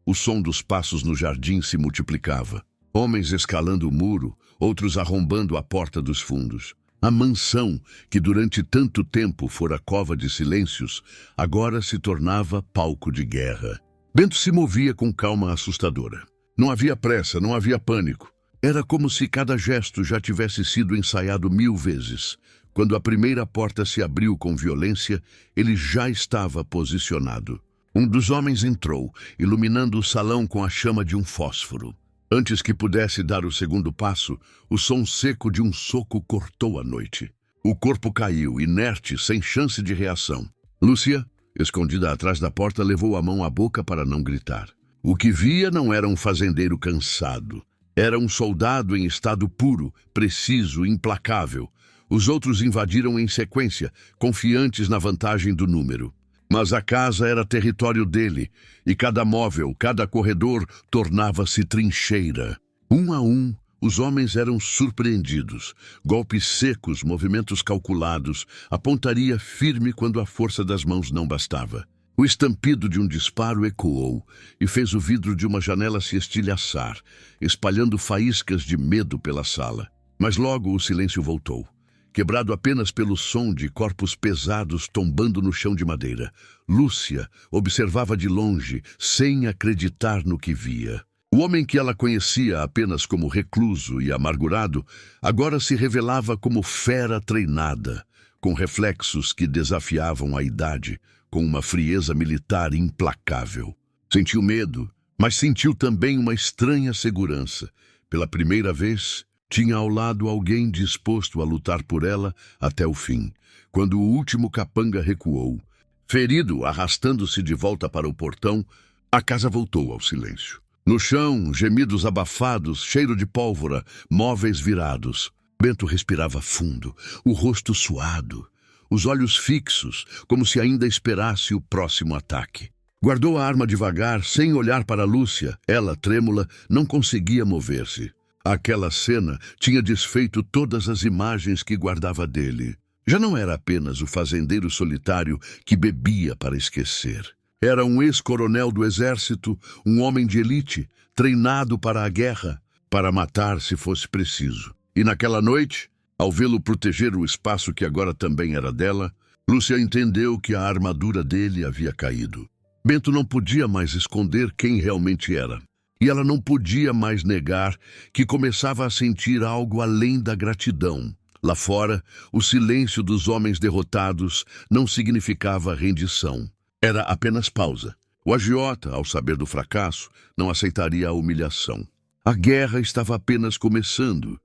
O som dos passos no jardim se multiplicava. Homens escalando o muro, outros arrombando a porta dos fundos. A mansão, que durante tanto tempo fora cova de silêncios, agora se tornava palco de guerra. Bento se movia com calma assustadora. Não havia pressa, não havia pânico. Era como se cada gesto já tivesse sido ensaiado 1000 vezes. Quando a primeira porta se abriu com violência, ele já estava posicionado. Um dos homens entrou, iluminando o salão com a chama de um fósforo. Antes que pudesse dar o segundo passo, o som seco de um soco cortou a noite. O corpo caiu, inerte, sem chance de reação. Lúcia, escondida atrás da porta, levou a mão à boca para não gritar. O que via não era um fazendeiro cansado. Era um soldado em estado puro, preciso, implacável. Os outros invadiram em sequência, confiantes na vantagem do número. Mas a casa era território dele, e cada móvel, cada corredor tornava-se trincheira. Um a um, os homens eram surpreendidos. Golpes secos, movimentos calculados, a pontaria firme quando a força das mãos não bastava. O estampido de um disparo ecoou e fez o vidro de uma janela se estilhaçar, espalhando faíscas de medo pela sala. Mas logo o silêncio voltou. quebrado apenas pelo som de corpos pesados tombando no chão de madeira. Lúcia observava de longe, sem acreditar no que via. O homem que ela conhecia apenas como recluso e amargurado, agora se revelava como fera treinada, com reflexos que desafiavam a idade, com uma frieza militar implacável. Sentiu medo, mas sentiu também uma estranha segurança. Pela primeira vez, tinha ao lado alguém disposto a lutar por ela até o fim. Quando o último capanga recuou, ferido, arrastando-se de volta para o portão, a casa voltou ao silêncio. No chão, gemidos abafados, cheiro de pólvora, móveis virados. Bento respirava fundo, o rosto suado, os olhos fixos, como se ainda esperasse o próximo ataque. Guardou a arma devagar, sem olhar para Lúcia. Ela, trêmula, não conseguia mover-se. Aquela cena tinha desfeito todas as imagens que guardava dele. Já não era apenas o fazendeiro solitário que bebia para esquecer. Era um ex-coronel do exército, um homem de elite, treinado para a guerra, para matar se fosse preciso. E naquela noite, ao vê-lo proteger o espaço que agora também era dela, Lúcia entendeu que a armadura dele havia caído. Bento não podia mais esconder quem realmente era. E ela não podia mais negar que começava a sentir algo além da gratidão. Lá fora, o silêncio dos homens derrotados não significava rendição. Era apenas pausa. O agiota, ao saber do fracasso, não aceitaria a humilhação. A guerra estava apenas começando.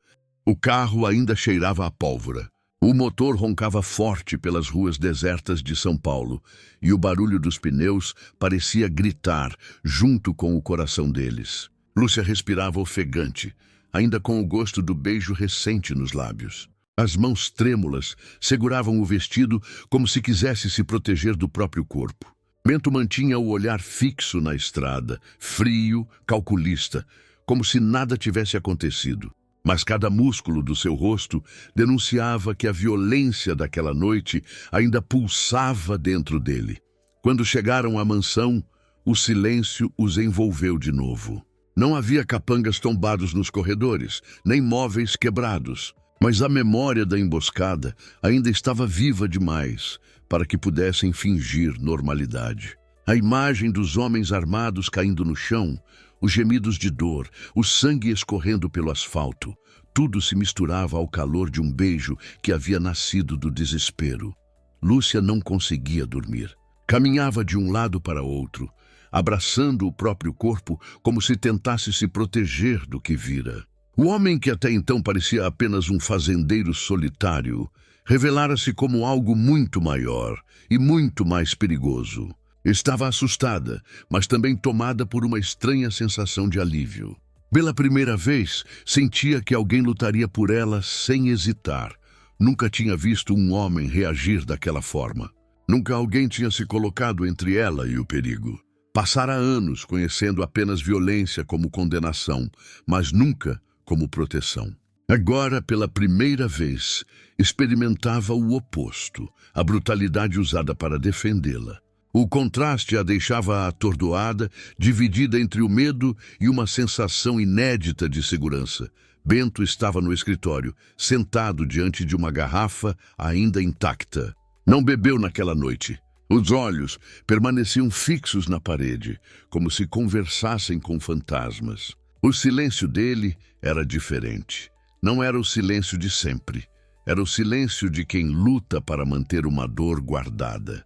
O carro ainda cheirava a pólvora. O motor roncava forte pelas ruas desertas de São Paulo, e o barulho dos pneus parecia gritar junto com o coração deles. Lúcia respirava ofegante, ainda com o gosto do beijo recente nos lábios. As mãos trêmulas seguravam o vestido como se quisesse se proteger do próprio corpo. Bento mantinha o olhar fixo na estrada, frio, calculista, como se nada tivesse acontecido. Mas cada músculo do seu rosto denunciava que a violência daquela noite ainda pulsava dentro dele. Quando chegaram à mansão, o silêncio os envolveu de novo. Não havia capangas tombados nos corredores, nem móveis quebrados. Mas a memória da emboscada ainda estava viva demais para que pudessem fingir normalidade. A imagem dos homens armados caindo no chão, os gemidos de dor, o sangue escorrendo pelo asfalto, tudo se misturava ao calor de um beijo que havia nascido do desespero. Lúcia não conseguia dormir. Caminhava de um lado para outro, abraçando o próprio corpo como se tentasse se proteger do que vira. O homem que até então parecia apenas um fazendeiro solitário, revelara-se como algo muito maior e muito mais perigoso. Estava assustada, mas também tomada por uma estranha sensação de alívio. Pela primeira vez, sentia que alguém lutaria por ela sem hesitar. Nunca tinha visto um homem reagir daquela forma. Nunca alguém tinha se colocado entre ela e o perigo. Passara anos conhecendo apenas violência como condenação, mas nunca como proteção. Agora, pela primeira vez, experimentava o oposto, a brutalidade usada para defendê-la. O contraste a deixava atordoada, dividida entre o medo e uma sensação inédita de segurança. Bento estava no escritório, sentado diante de uma garrafa ainda intacta. Não bebeu naquela noite. Os olhos permaneciam fixos na parede, como se conversassem com fantasmas. O silêncio dele era diferente. Não era o silêncio de sempre. Era o silêncio de quem luta para manter uma dor guardada.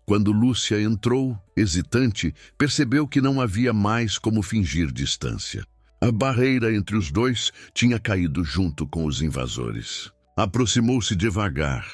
Quando Lúcia entrou, hesitante, percebeu que não havia mais como fingir distância. A barreira entre os dois tinha caído junto com os invasores. Aproximou-se devagar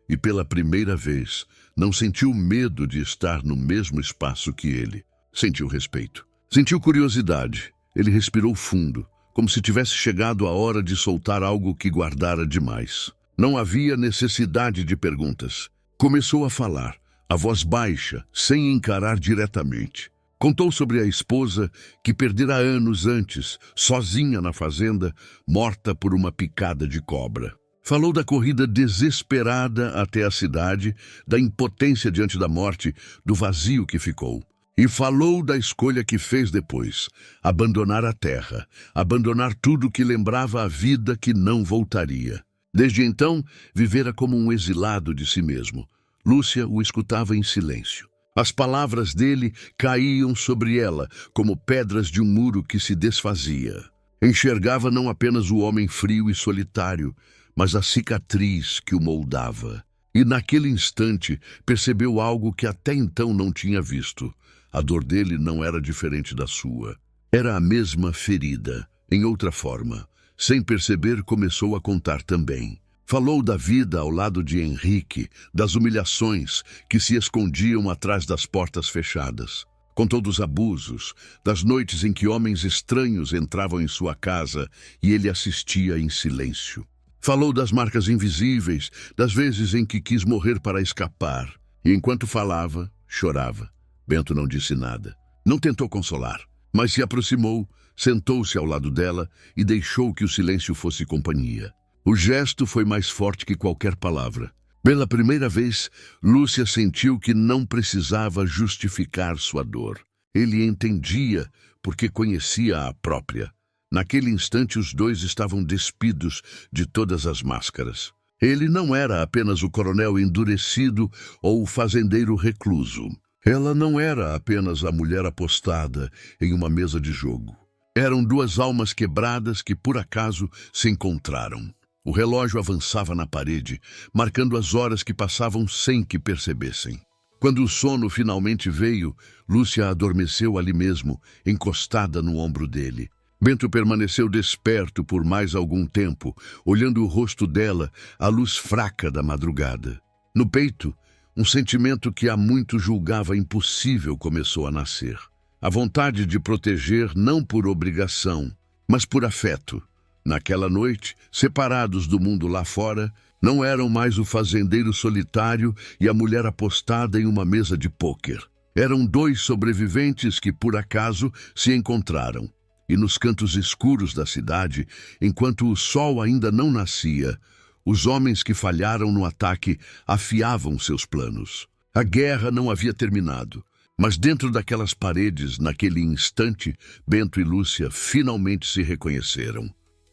e, pela primeira vez, não sentiu medo de estar no mesmo espaço que ele. Sentiu respeito. Sentiu curiosidade. Ele respirou fundo, como se tivesse chegado a hora de soltar algo que guardara demais. Não havia necessidade de perguntas. Começou a falar, a voz baixa, sem encarar diretamente. Contou sobre a esposa que perdera anos antes, sozinha na fazenda, morta por uma picada de cobra. Falou da corrida desesperada até a cidade, da impotência diante da morte, do vazio que ficou. E falou da escolha que fez depois, abandonar a terra, abandonar tudo que lembrava a vida que não voltaria. Desde então, vivera como um exilado de si mesmo. Lúcia o escutava em silêncio. As palavras dele caíam sobre ela como pedras de um muro que se desfazia. Enxergava não apenas o homem frio e solitário, mas a cicatriz que o moldava. E naquele instante percebeu algo que até então não tinha visto. A dor dele não era diferente da sua. Era a mesma ferida, em outra forma. Sem perceber, começou a contar também. Falou da vida ao lado de Henrique, das humilhações que se escondiam atrás das portas fechadas. Contou dos abusos, das noites em que homens estranhos entravam em sua casa e ele assistia em silêncio. Falou das marcas invisíveis, das vezes em que quis morrer para escapar. E enquanto falava, chorava. Bento não disse nada. Não tentou consolar, mas se aproximou, sentou-se ao lado dela e deixou que o silêncio fosse companhia. O gesto foi mais forte que qualquer palavra. Pela primeira vez, Lúcia sentiu que não precisava justificar sua dor. Ele entendia porque conhecia a própria. Naquele instante, os dois estavam despidos de todas as máscaras. Ele não era apenas o coronel endurecido ou o fazendeiro recluso. Ela não era apenas a mulher apostada em uma mesa de jogo. Eram duas almas quebradas que, por acaso, se encontraram. O relógio avançava na parede, marcando as horas que passavam sem que percebessem. Quando o sono finalmente veio, Lúcia adormeceu ali mesmo, encostada no ombro dele. Bento permaneceu desperto por mais algum tempo, olhando o rosto dela à luz fraca da madrugada. No peito, um sentimento que há muito julgava impossível começou a nascer. A vontade de proteger não por obrigação, mas por afeto. Naquela noite, separados do mundo lá fora, não eram mais o fazendeiro solitário e a mulher apostada em uma mesa de pôquer. Eram dois sobreviventes que, por acaso, se encontraram. E nos cantos escuros da cidade, enquanto o sol ainda não nascia, os homens que falharam no ataque afiavam seus planos. A guerra não havia terminado, mas dentro daquelas paredes, naquele instante, Bento e Lúcia finalmente se reconheceram.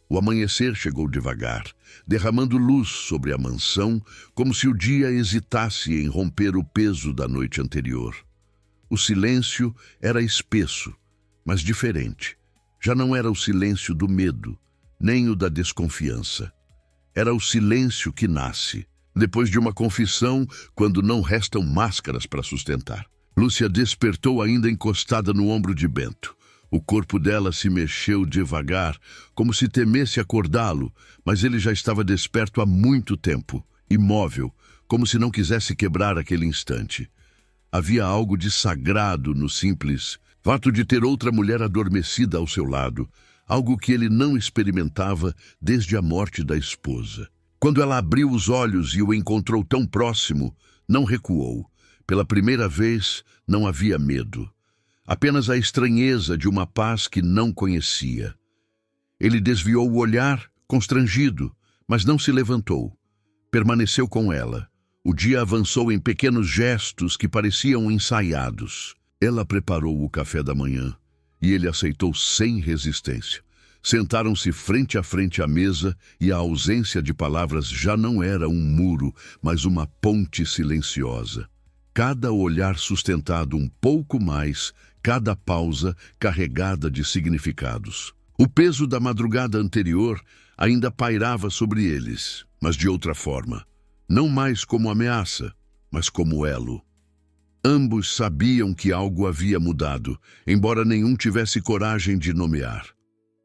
O amanhecer chegou devagar, derramando luz sobre a mansão, como se o dia hesitasse em romper o peso da noite anterior. O silêncio era espesso, mas diferente. Já não era o silêncio do medo, nem o da desconfiança. Era o silêncio que nasce, depois de uma confissão, quando não restam máscaras para sustentar. Lúcia despertou ainda encostada no ombro de Bento. O corpo dela se mexeu devagar, como se temesse acordá-lo, mas ele já estava desperto há muito tempo, imóvel, como se não quisesse quebrar aquele instante. Havia algo de sagrado no simples fato de ter outra mulher adormecida ao seu lado, algo que ele não experimentava desde a morte da esposa. Quando ela abriu os olhos e o encontrou tão próximo, não recuou. Pela primeira vez, não havia medo. Apenas a estranheza de uma paz que não conhecia. Ele desviou o olhar, constrangido, mas não se levantou. Permaneceu com ela. O dia avançou em pequenos gestos que pareciam ensaiados. Ela preparou o café da manhã e ele aceitou sem resistência. Sentaram-se frente a frente à mesa e a ausência de palavras já não era um muro, mas uma ponte silenciosa. Cada olhar sustentado um pouco mais, cada pausa carregada de significados. O peso da madrugada anterior ainda pairava sobre eles, mas de outra forma. Não mais como ameaça, mas como elo. Ambos sabiam que algo havia mudado, embora nenhum tivesse coragem de nomear.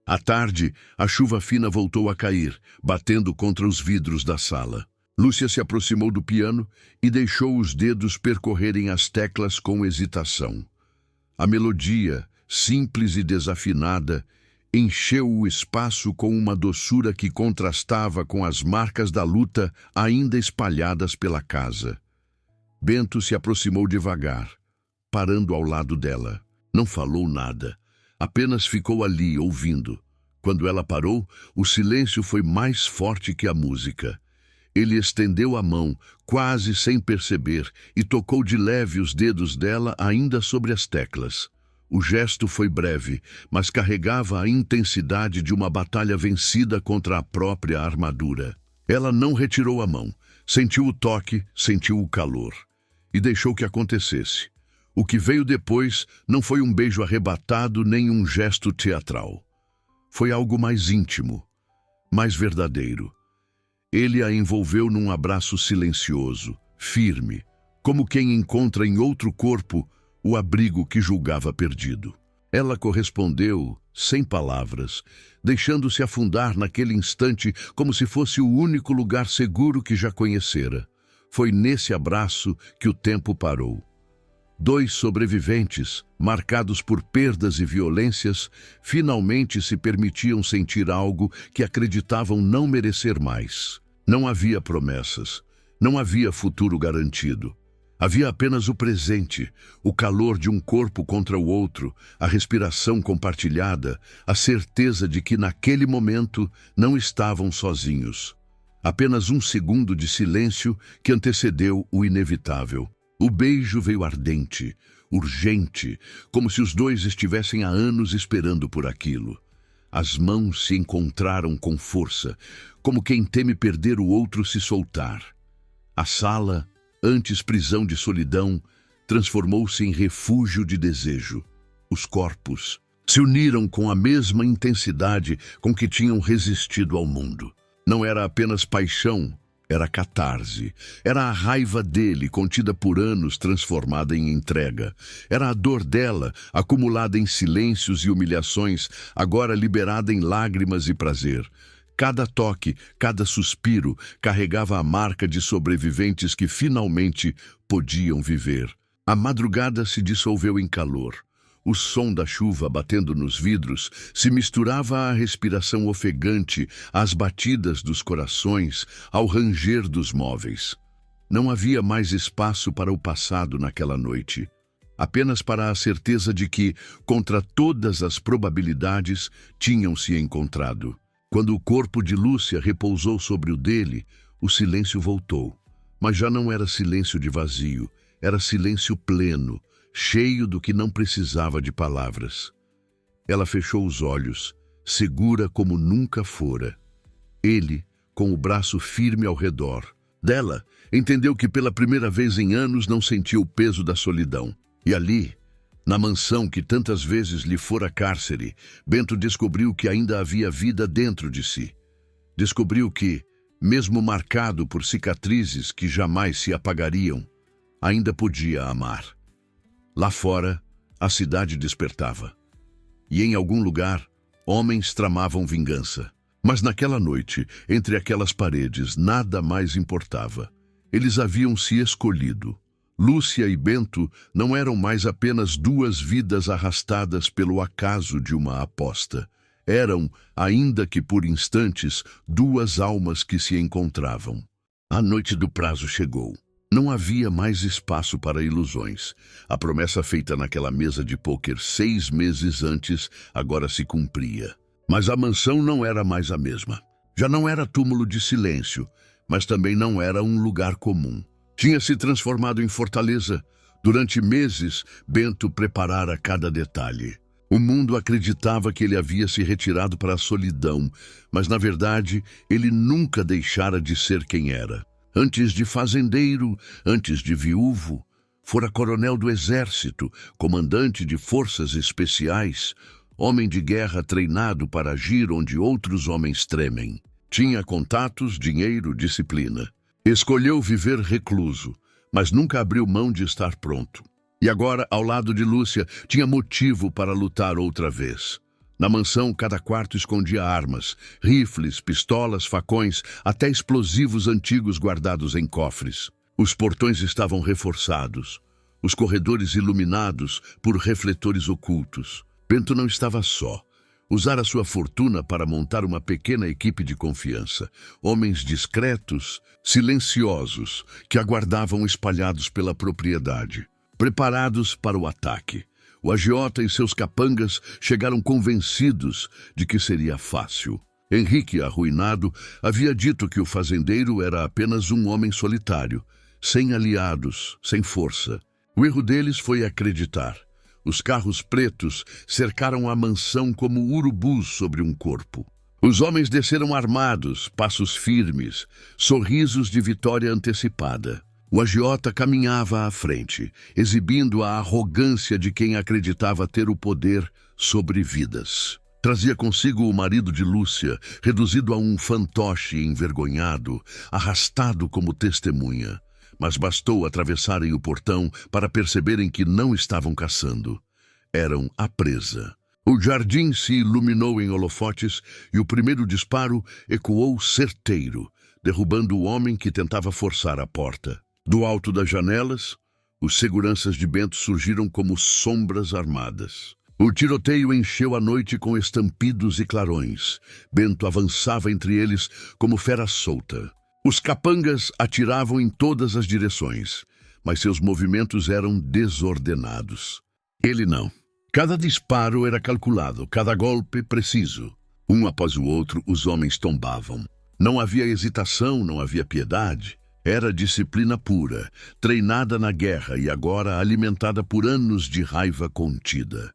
À tarde, a chuva fina voltou a cair, batendo contra os vidros da sala. Lúcia se aproximou do piano e deixou os dedos percorrerem as teclas com hesitação. A melodia, simples e desafinada, encheu o espaço com uma doçura que contrastava com as marcas da luta ainda espalhadas pela casa. Bento se aproximou devagar, parando ao lado dela. Não falou nada, apenas ficou ali, ouvindo. Quando ela parou, o silêncio foi mais forte que a música. Ele estendeu a mão, quase sem perceber, e tocou de leve os dedos dela ainda sobre as teclas. O gesto foi breve, mas carregava a intensidade de uma batalha vencida contra a própria armadura. Ela não retirou a mão, sentiu o toque, sentiu o calor e deixou que acontecesse. O que veio depois não foi um beijo arrebatado nem um gesto teatral. Foi algo mais íntimo, mais verdadeiro. Ele a envolveu num abraço silencioso, firme, como quem encontra em outro corpo o abrigo que julgava perdido. Ela correspondeu, sem palavras, deixando-se afundar naquele instante como se fosse o único lugar seguro que já conhecera. Foi nesse abraço que o tempo parou. Dois sobreviventes, marcados por perdas e violências, finalmente se permitiam sentir algo que acreditavam não merecer mais. Não havia promessas, não havia futuro garantido. Havia apenas o presente, o calor de um corpo contra o outro, a respiração compartilhada, a certeza de que naquele momento não estavam sozinhos. Apenas um segundo de silêncio que antecedeu o inevitável. O beijo veio ardente, urgente, como se os dois estivessem há anos esperando por aquilo. As mãos se encontraram com força, como quem teme perder o outro se soltar. A sala, antes prisão de solidão, transformou-se em refúgio de desejo. Os corpos se uniram com a mesma intensidade com que tinham resistido ao mundo. Não era apenas paixão, era catarse. Era a raiva dele, contida por anos, transformada em entrega. Era a dor dela, acumulada em silêncios e humilhações, agora liberada em lágrimas e prazer. Cada toque, cada suspiro, carregava a marca de sobreviventes que finalmente podiam viver. A madrugada se dissolveu em calor. O som da chuva batendo nos vidros se misturava à respiração ofegante, às batidas dos corações, ao ranger dos móveis. Não havia mais espaço para o passado naquela noite. Apenas para a certeza de que, contra todas as probabilidades, tinham se encontrado. Quando o corpo de Lúcia repousou sobre o dele, o silêncio voltou. Mas já não era silêncio de vazio, era silêncio pleno, cheio do que não precisava de palavras. Ela fechou os olhos, segura como nunca fora. Ele, com o braço firme ao redor dela, entendeu que pela primeira vez em anos não sentiu o peso da solidão. E ali, na mansão que tantas vezes lhe fora cárcere, Bento descobriu que ainda havia vida dentro de si. Descobriu que, mesmo marcado por cicatrizes que jamais se apagariam, ainda podia amar. Lá fora, a cidade despertava. E em algum lugar, homens tramavam vingança. Mas naquela noite, entre aquelas paredes, nada mais importava. Eles haviam se escolhido. Lúcia e Bento não eram mais apenas duas vidas arrastadas pelo acaso de uma aposta. Eram, ainda que por instantes, duas almas que se encontravam. A noite do prazo chegou. Não havia mais espaço para ilusões. A promessa feita naquela mesa de pôquer 6 meses antes agora se cumpria. Mas a mansão não era mais a mesma. Já não era túmulo de silêncio, mas também não era um lugar comum. Tinha se transformado em fortaleza. Durante meses, Bento preparara cada detalhe. O mundo acreditava que ele havia se retirado para a solidão, mas na verdade ele nunca deixara de ser quem era. Antes de fazendeiro, antes de viúvo, fora coronel do exército, comandante de forças especiais, homem de guerra treinado para agir onde outros homens tremem. Tinha contatos, dinheiro, disciplina. Escolheu viver recluso, mas nunca abriu mão de estar pronto. E agora, ao lado de Lúcia, tinha motivo para lutar outra vez. Na mansão, cada quarto escondia armas, rifles, pistolas, facões, até explosivos antigos guardados em cofres. Os portões estavam reforçados, os corredores iluminados por refletores ocultos. Bento não estava só. Usara sua fortuna para montar uma pequena equipe de confiança. Homens discretos, silenciosos, que aguardavam espalhados pela propriedade, preparados para o ataque. O agiota e seus capangas chegaram convencidos de que seria fácil. Henrique, arruinado, havia dito que o fazendeiro era apenas um homem solitário, sem aliados, sem força. O erro deles foi acreditar. Os carros pretos cercaram a mansão como urubus sobre um corpo. Os homens desceram armados, passos firmes, sorrisos de vitória antecipada. O agiota caminhava à frente, exibindo a arrogância de quem acreditava ter o poder sobre vidas. Trazia consigo o marido de Lúcia, reduzido a um fantoche envergonhado, arrastado como testemunha. Mas bastou atravessarem o portão para perceberem que não estavam caçando. Eram a presa. O jardim se iluminou em holofotes e o primeiro disparo ecoou certeiro, derrubando o homem que tentava forçar a porta. Do alto das janelas, os seguranças de Bento surgiram como sombras armadas. O tiroteio encheu a noite com estampidos e clarões. Bento avançava entre eles como fera solta. Os capangas atiravam em todas as direções, mas seus movimentos eram desordenados. Ele não. Cada disparo era calculado, cada golpe preciso. Um após o outro, os homens tombavam. Não havia hesitação, não havia piedade. Era disciplina pura, treinada na guerra e agora alimentada por anos de raiva contida.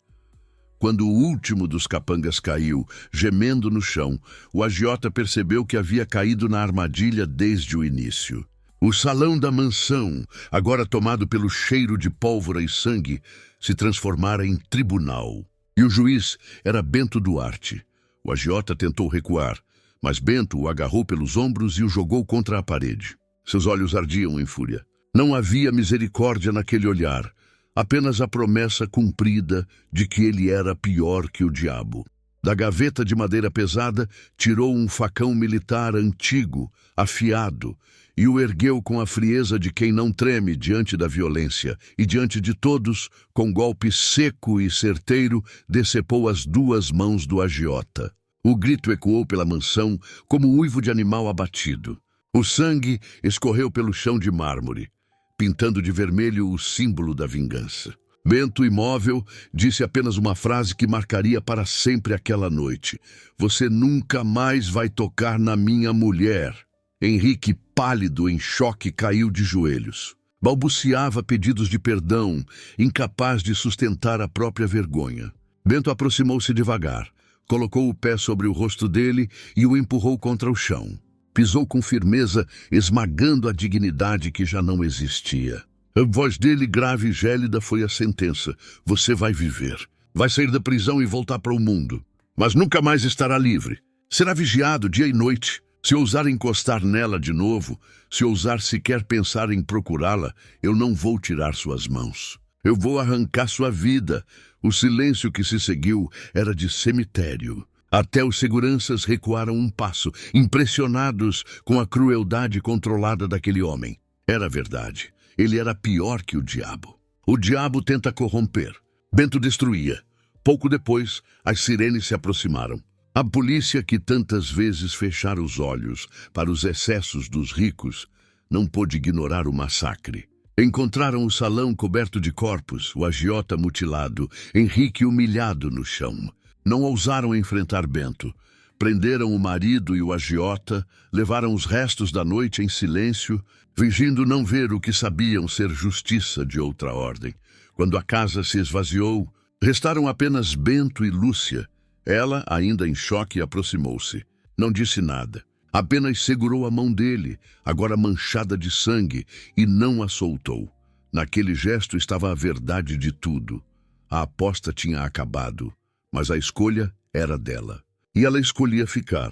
Quando o último dos capangas caiu, gemendo no chão, o agiota percebeu que havia caído na armadilha desde o início. O salão da mansão, agora tomado pelo cheiro de pólvora e sangue, se transformara em tribunal. E o juiz era Bento Duarte. O agiota tentou recuar, mas Bento o agarrou pelos ombros e o jogou contra a parede. Seus olhos ardiam em fúria. Não havia misericórdia naquele olhar, apenas a promessa cumprida de que ele era pior que o diabo. Da gaveta de madeira pesada, tirou um facão militar antigo, afiado, e o ergueu com a frieza de quem não treme diante da violência, e diante de todos, com golpe seco e certeiro, decepou as duas mãos do agiota. O grito ecoou pela mansão como um uivo de animal abatido. O sangue escorreu pelo chão de mármore, pintando de vermelho o símbolo da vingança. Bento, imóvel, disse apenas uma frase que marcaria para sempre aquela noite. "Você nunca mais vai tocar na minha mulher." Henrique, pálido, em choque, caiu de joelhos. Balbuciava pedidos de perdão, incapaz de sustentar a própria vergonha. Bento aproximou-se devagar, colocou o pé sobre o rosto dele e o empurrou contra o chão. Pisou com firmeza, esmagando a dignidade que já não existia. A voz dele, grave e gélida, foi a sentença. "Você vai viver. Vai sair da prisão e voltar para o mundo. Mas nunca mais estará livre. Será vigiado dia e noite. Se ousar encostar nela de novo, se ousar sequer pensar em procurá-la, eu não vou tirar suas mãos. Eu vou arrancar sua vida." O silêncio que se seguiu era de cemitério. Até os seguranças recuaram um passo, impressionados com a crueldade controlada daquele homem. Era verdade. Ele era pior que o diabo. O diabo tenta corromper. Bento destruía. Pouco depois, as sirenes se aproximaram. A polícia, que tantas vezes fechara os olhos para os excessos dos ricos, não pôde ignorar o massacre. Encontraram o salão coberto de corpos, o agiota mutilado, Henrique humilhado no chão. Não ousaram enfrentar Bento. Prenderam o marido e o agiota, levaram os restos da noite em silêncio, fingindo não ver o que sabiam ser justiça de outra ordem. Quando a casa se esvaziou, restaram apenas Bento e Lúcia. Ela, ainda em choque, aproximou-se. Não disse nada. Apenas segurou a mão dele, agora manchada de sangue, e não a soltou. Naquele gesto estava a verdade de tudo. A aposta tinha acabado, mas a escolha era dela. E ela escolhia ficar.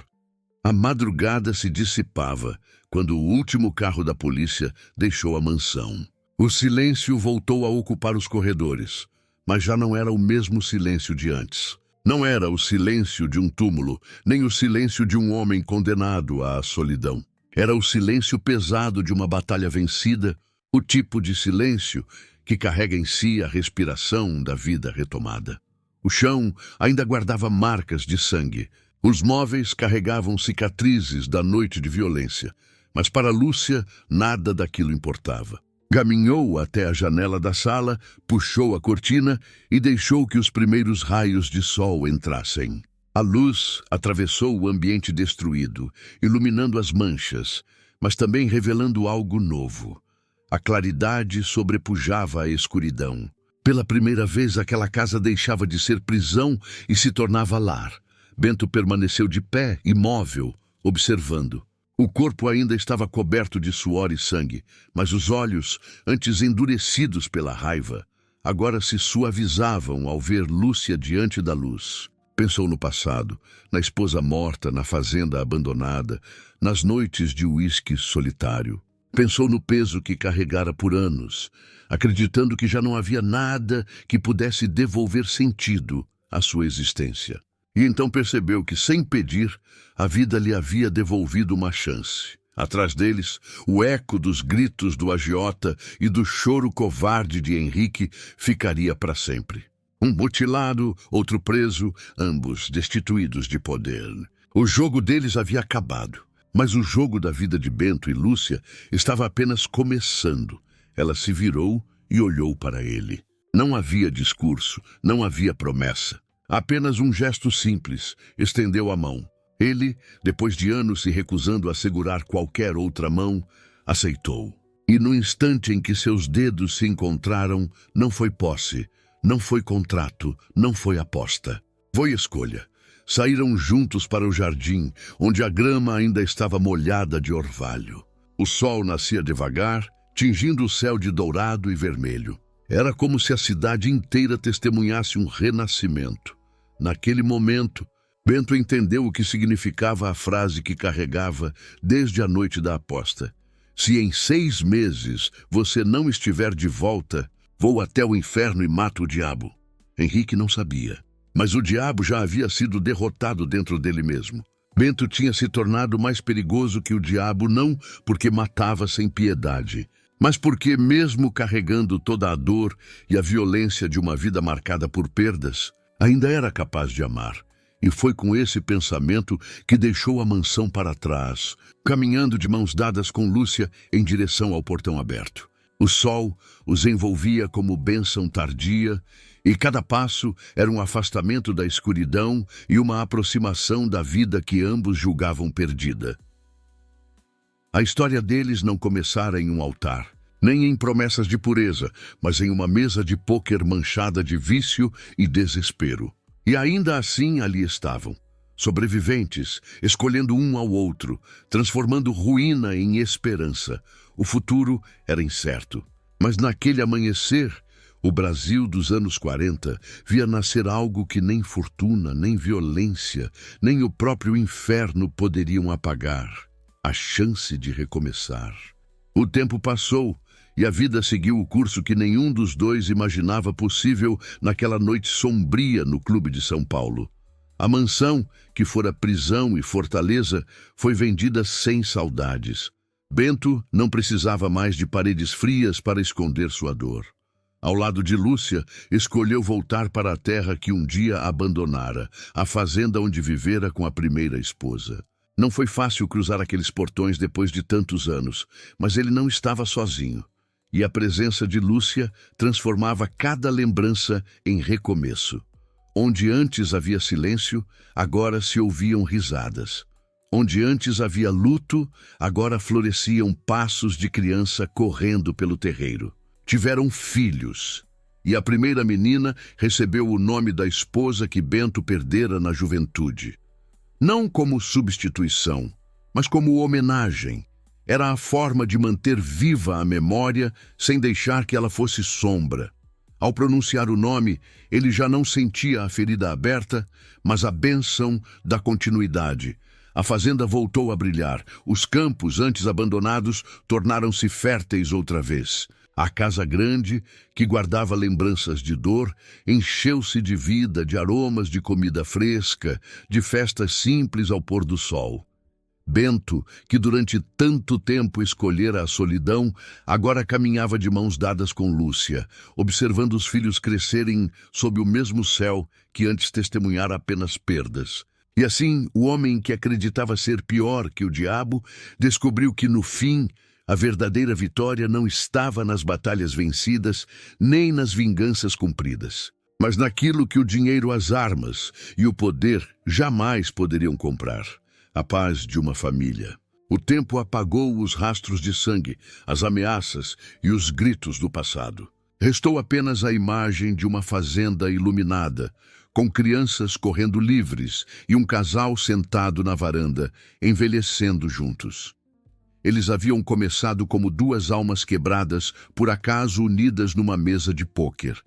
A madrugada se dissipava quando o último carro da polícia deixou a mansão. O silêncio voltou a ocupar os corredores, mas já não era o mesmo silêncio de antes. Não era o silêncio de um túmulo, nem o silêncio de um homem condenado à solidão. Era o silêncio pesado de uma batalha vencida, o tipo de silêncio que carrega em si a respiração da vida retomada. O chão ainda guardava marcas de sangue. Os móveis carregavam cicatrizes da noite de violência, mas para Lúcia nada daquilo importava. Caminhou até a janela da sala, puxou a cortina e deixou que os primeiros raios de sol entrassem. A luz atravessou o ambiente destruído, iluminando as manchas, mas também revelando algo novo. A claridade sobrepujava a escuridão. Pela primeira vez, aquela casa deixava de ser prisão e se tornava lar. Bento permaneceu de pé, imóvel, observando. O corpo ainda estava coberto de suor e sangue, mas os olhos, antes endurecidos pela raiva, agora se suavizavam ao ver Lúcia diante da luz. Pensou no passado, na esposa morta, na fazenda abandonada, nas noites de uísque solitário. Pensou no peso que carregara por anos, acreditando que já não havia nada que pudesse devolver sentido à sua existência. E então percebeu que, sem pedir, a vida lhe havia devolvido uma chance. Atrás deles, o eco dos gritos do agiota e do choro covarde de Henrique ficaria para sempre. Um mutilado, outro preso, ambos destituídos de poder. O jogo deles havia acabado, mas o jogo da vida de Bento e Lúcia estava apenas começando. Ela se virou e olhou para ele. Não havia discurso, não havia promessa. Apenas um gesto simples, estendeu a mão. Ele, depois de anos se recusando a segurar qualquer outra mão, aceitou. E no instante em que seus dedos se encontraram, não foi posse, não foi contrato, não foi aposta. Foi escolha. Saíram juntos para o jardim, onde a grama ainda estava molhada de orvalho. O sol nascia devagar, tingindo o céu de dourado e vermelho. Era como se a cidade inteira testemunhasse um renascimento. Naquele momento, Bento entendeu o que significava a frase que carregava desde a noite da aposta. Se em 6 meses você não estiver de volta, vou até o inferno e mato o diabo. Henrique não sabia, mas o diabo já havia sido derrotado dentro dele mesmo. Bento tinha se tornado mais perigoso que o diabo não porque matava sem piedade, mas porque, mesmo carregando toda a dor e a violência de uma vida marcada por perdas, ainda era capaz de amar. E foi com esse pensamento que deixou a mansão para trás, caminhando de mãos dadas com Lúcia em direção ao portão aberto. O sol os envolvia como bênção tardia, e cada passo era um afastamento da escuridão e uma aproximação da vida que ambos julgavam perdida. A história deles não começara em um altar, nem em promessas de pureza, mas em uma mesa de pôquer manchada de vício e desespero. E ainda assim ali estavam, sobreviventes, escolhendo um ao outro, transformando ruína em esperança. O futuro era incerto, mas naquele amanhecer, o Brasil dos anos 40 via nascer algo que nem fortuna, nem violência, nem o próprio inferno poderiam apagar: a chance de recomeçar. O tempo passou, e a vida seguiu o curso que nenhum dos dois imaginava possível naquela noite sombria no Clube de São Paulo. A mansão, que fora prisão e fortaleza, foi vendida sem saudades. Bento não precisava mais de paredes frias para esconder sua dor. Ao lado de Lúcia, escolheu voltar para a terra que um dia abandonara, a fazenda onde vivera com a primeira esposa. Não foi fácil cruzar aqueles portões depois de tantos anos, mas ele não estava sozinho. E a presença de Lúcia transformava cada lembrança em recomeço. Onde antes havia silêncio, agora se ouviam risadas. Onde antes havia luto, agora floresciam passos de criança correndo pelo terreiro. Tiveram filhos, e a primeira menina recebeu o nome da esposa que Bento perdera na juventude. Não como substituição, mas como homenagem. Era a forma de manter viva a memória sem deixar que ela fosse sombra. Ao pronunciar o nome, ele já não sentia a ferida aberta, mas a bênção da continuidade. A fazenda voltou a brilhar. Os campos, antes abandonados, tornaram-se férteis outra vez. A casa grande, que guardava lembranças de dor, encheu-se de vida, de aromas de comida fresca, de festas simples ao pôr do sol. Bento, que durante tanto tempo escolhera a solidão, agora caminhava de mãos dadas com Lúcia, observando os filhos crescerem sob o mesmo céu que antes testemunhara apenas perdas. E assim, o homem que acreditava ser pior que o diabo, descobriu que no fim, a verdadeira vitória não estava nas batalhas vencidas, nem nas vinganças cumpridas, mas naquilo que o dinheiro, as armas e o poder jamais poderiam comprar: a paz de uma família. O tempo apagou os rastros de sangue, as ameaças e os gritos do passado. Restou apenas a imagem de uma fazenda iluminada, com crianças correndo livres e um casal sentado na varanda, envelhecendo juntos. Eles haviam começado como duas almas quebradas, por acaso unidas numa mesa de pôquer,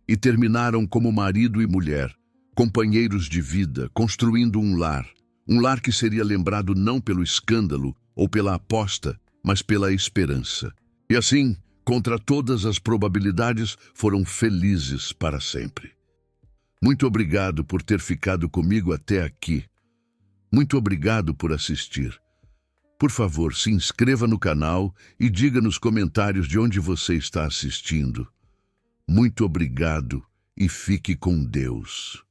e terminaram como marido e mulher, companheiros de vida, construindo um lar que seria lembrado não pelo escândalo ou pela aposta, mas pela esperança. E assim, contra todas as probabilidades, foram felizes para sempre. Muito obrigado por ter ficado comigo até aqui. Muito obrigado por assistir. Por favor, se inscreva no canal e diga nos comentários de onde você está assistindo. Muito obrigado e fique com Deus.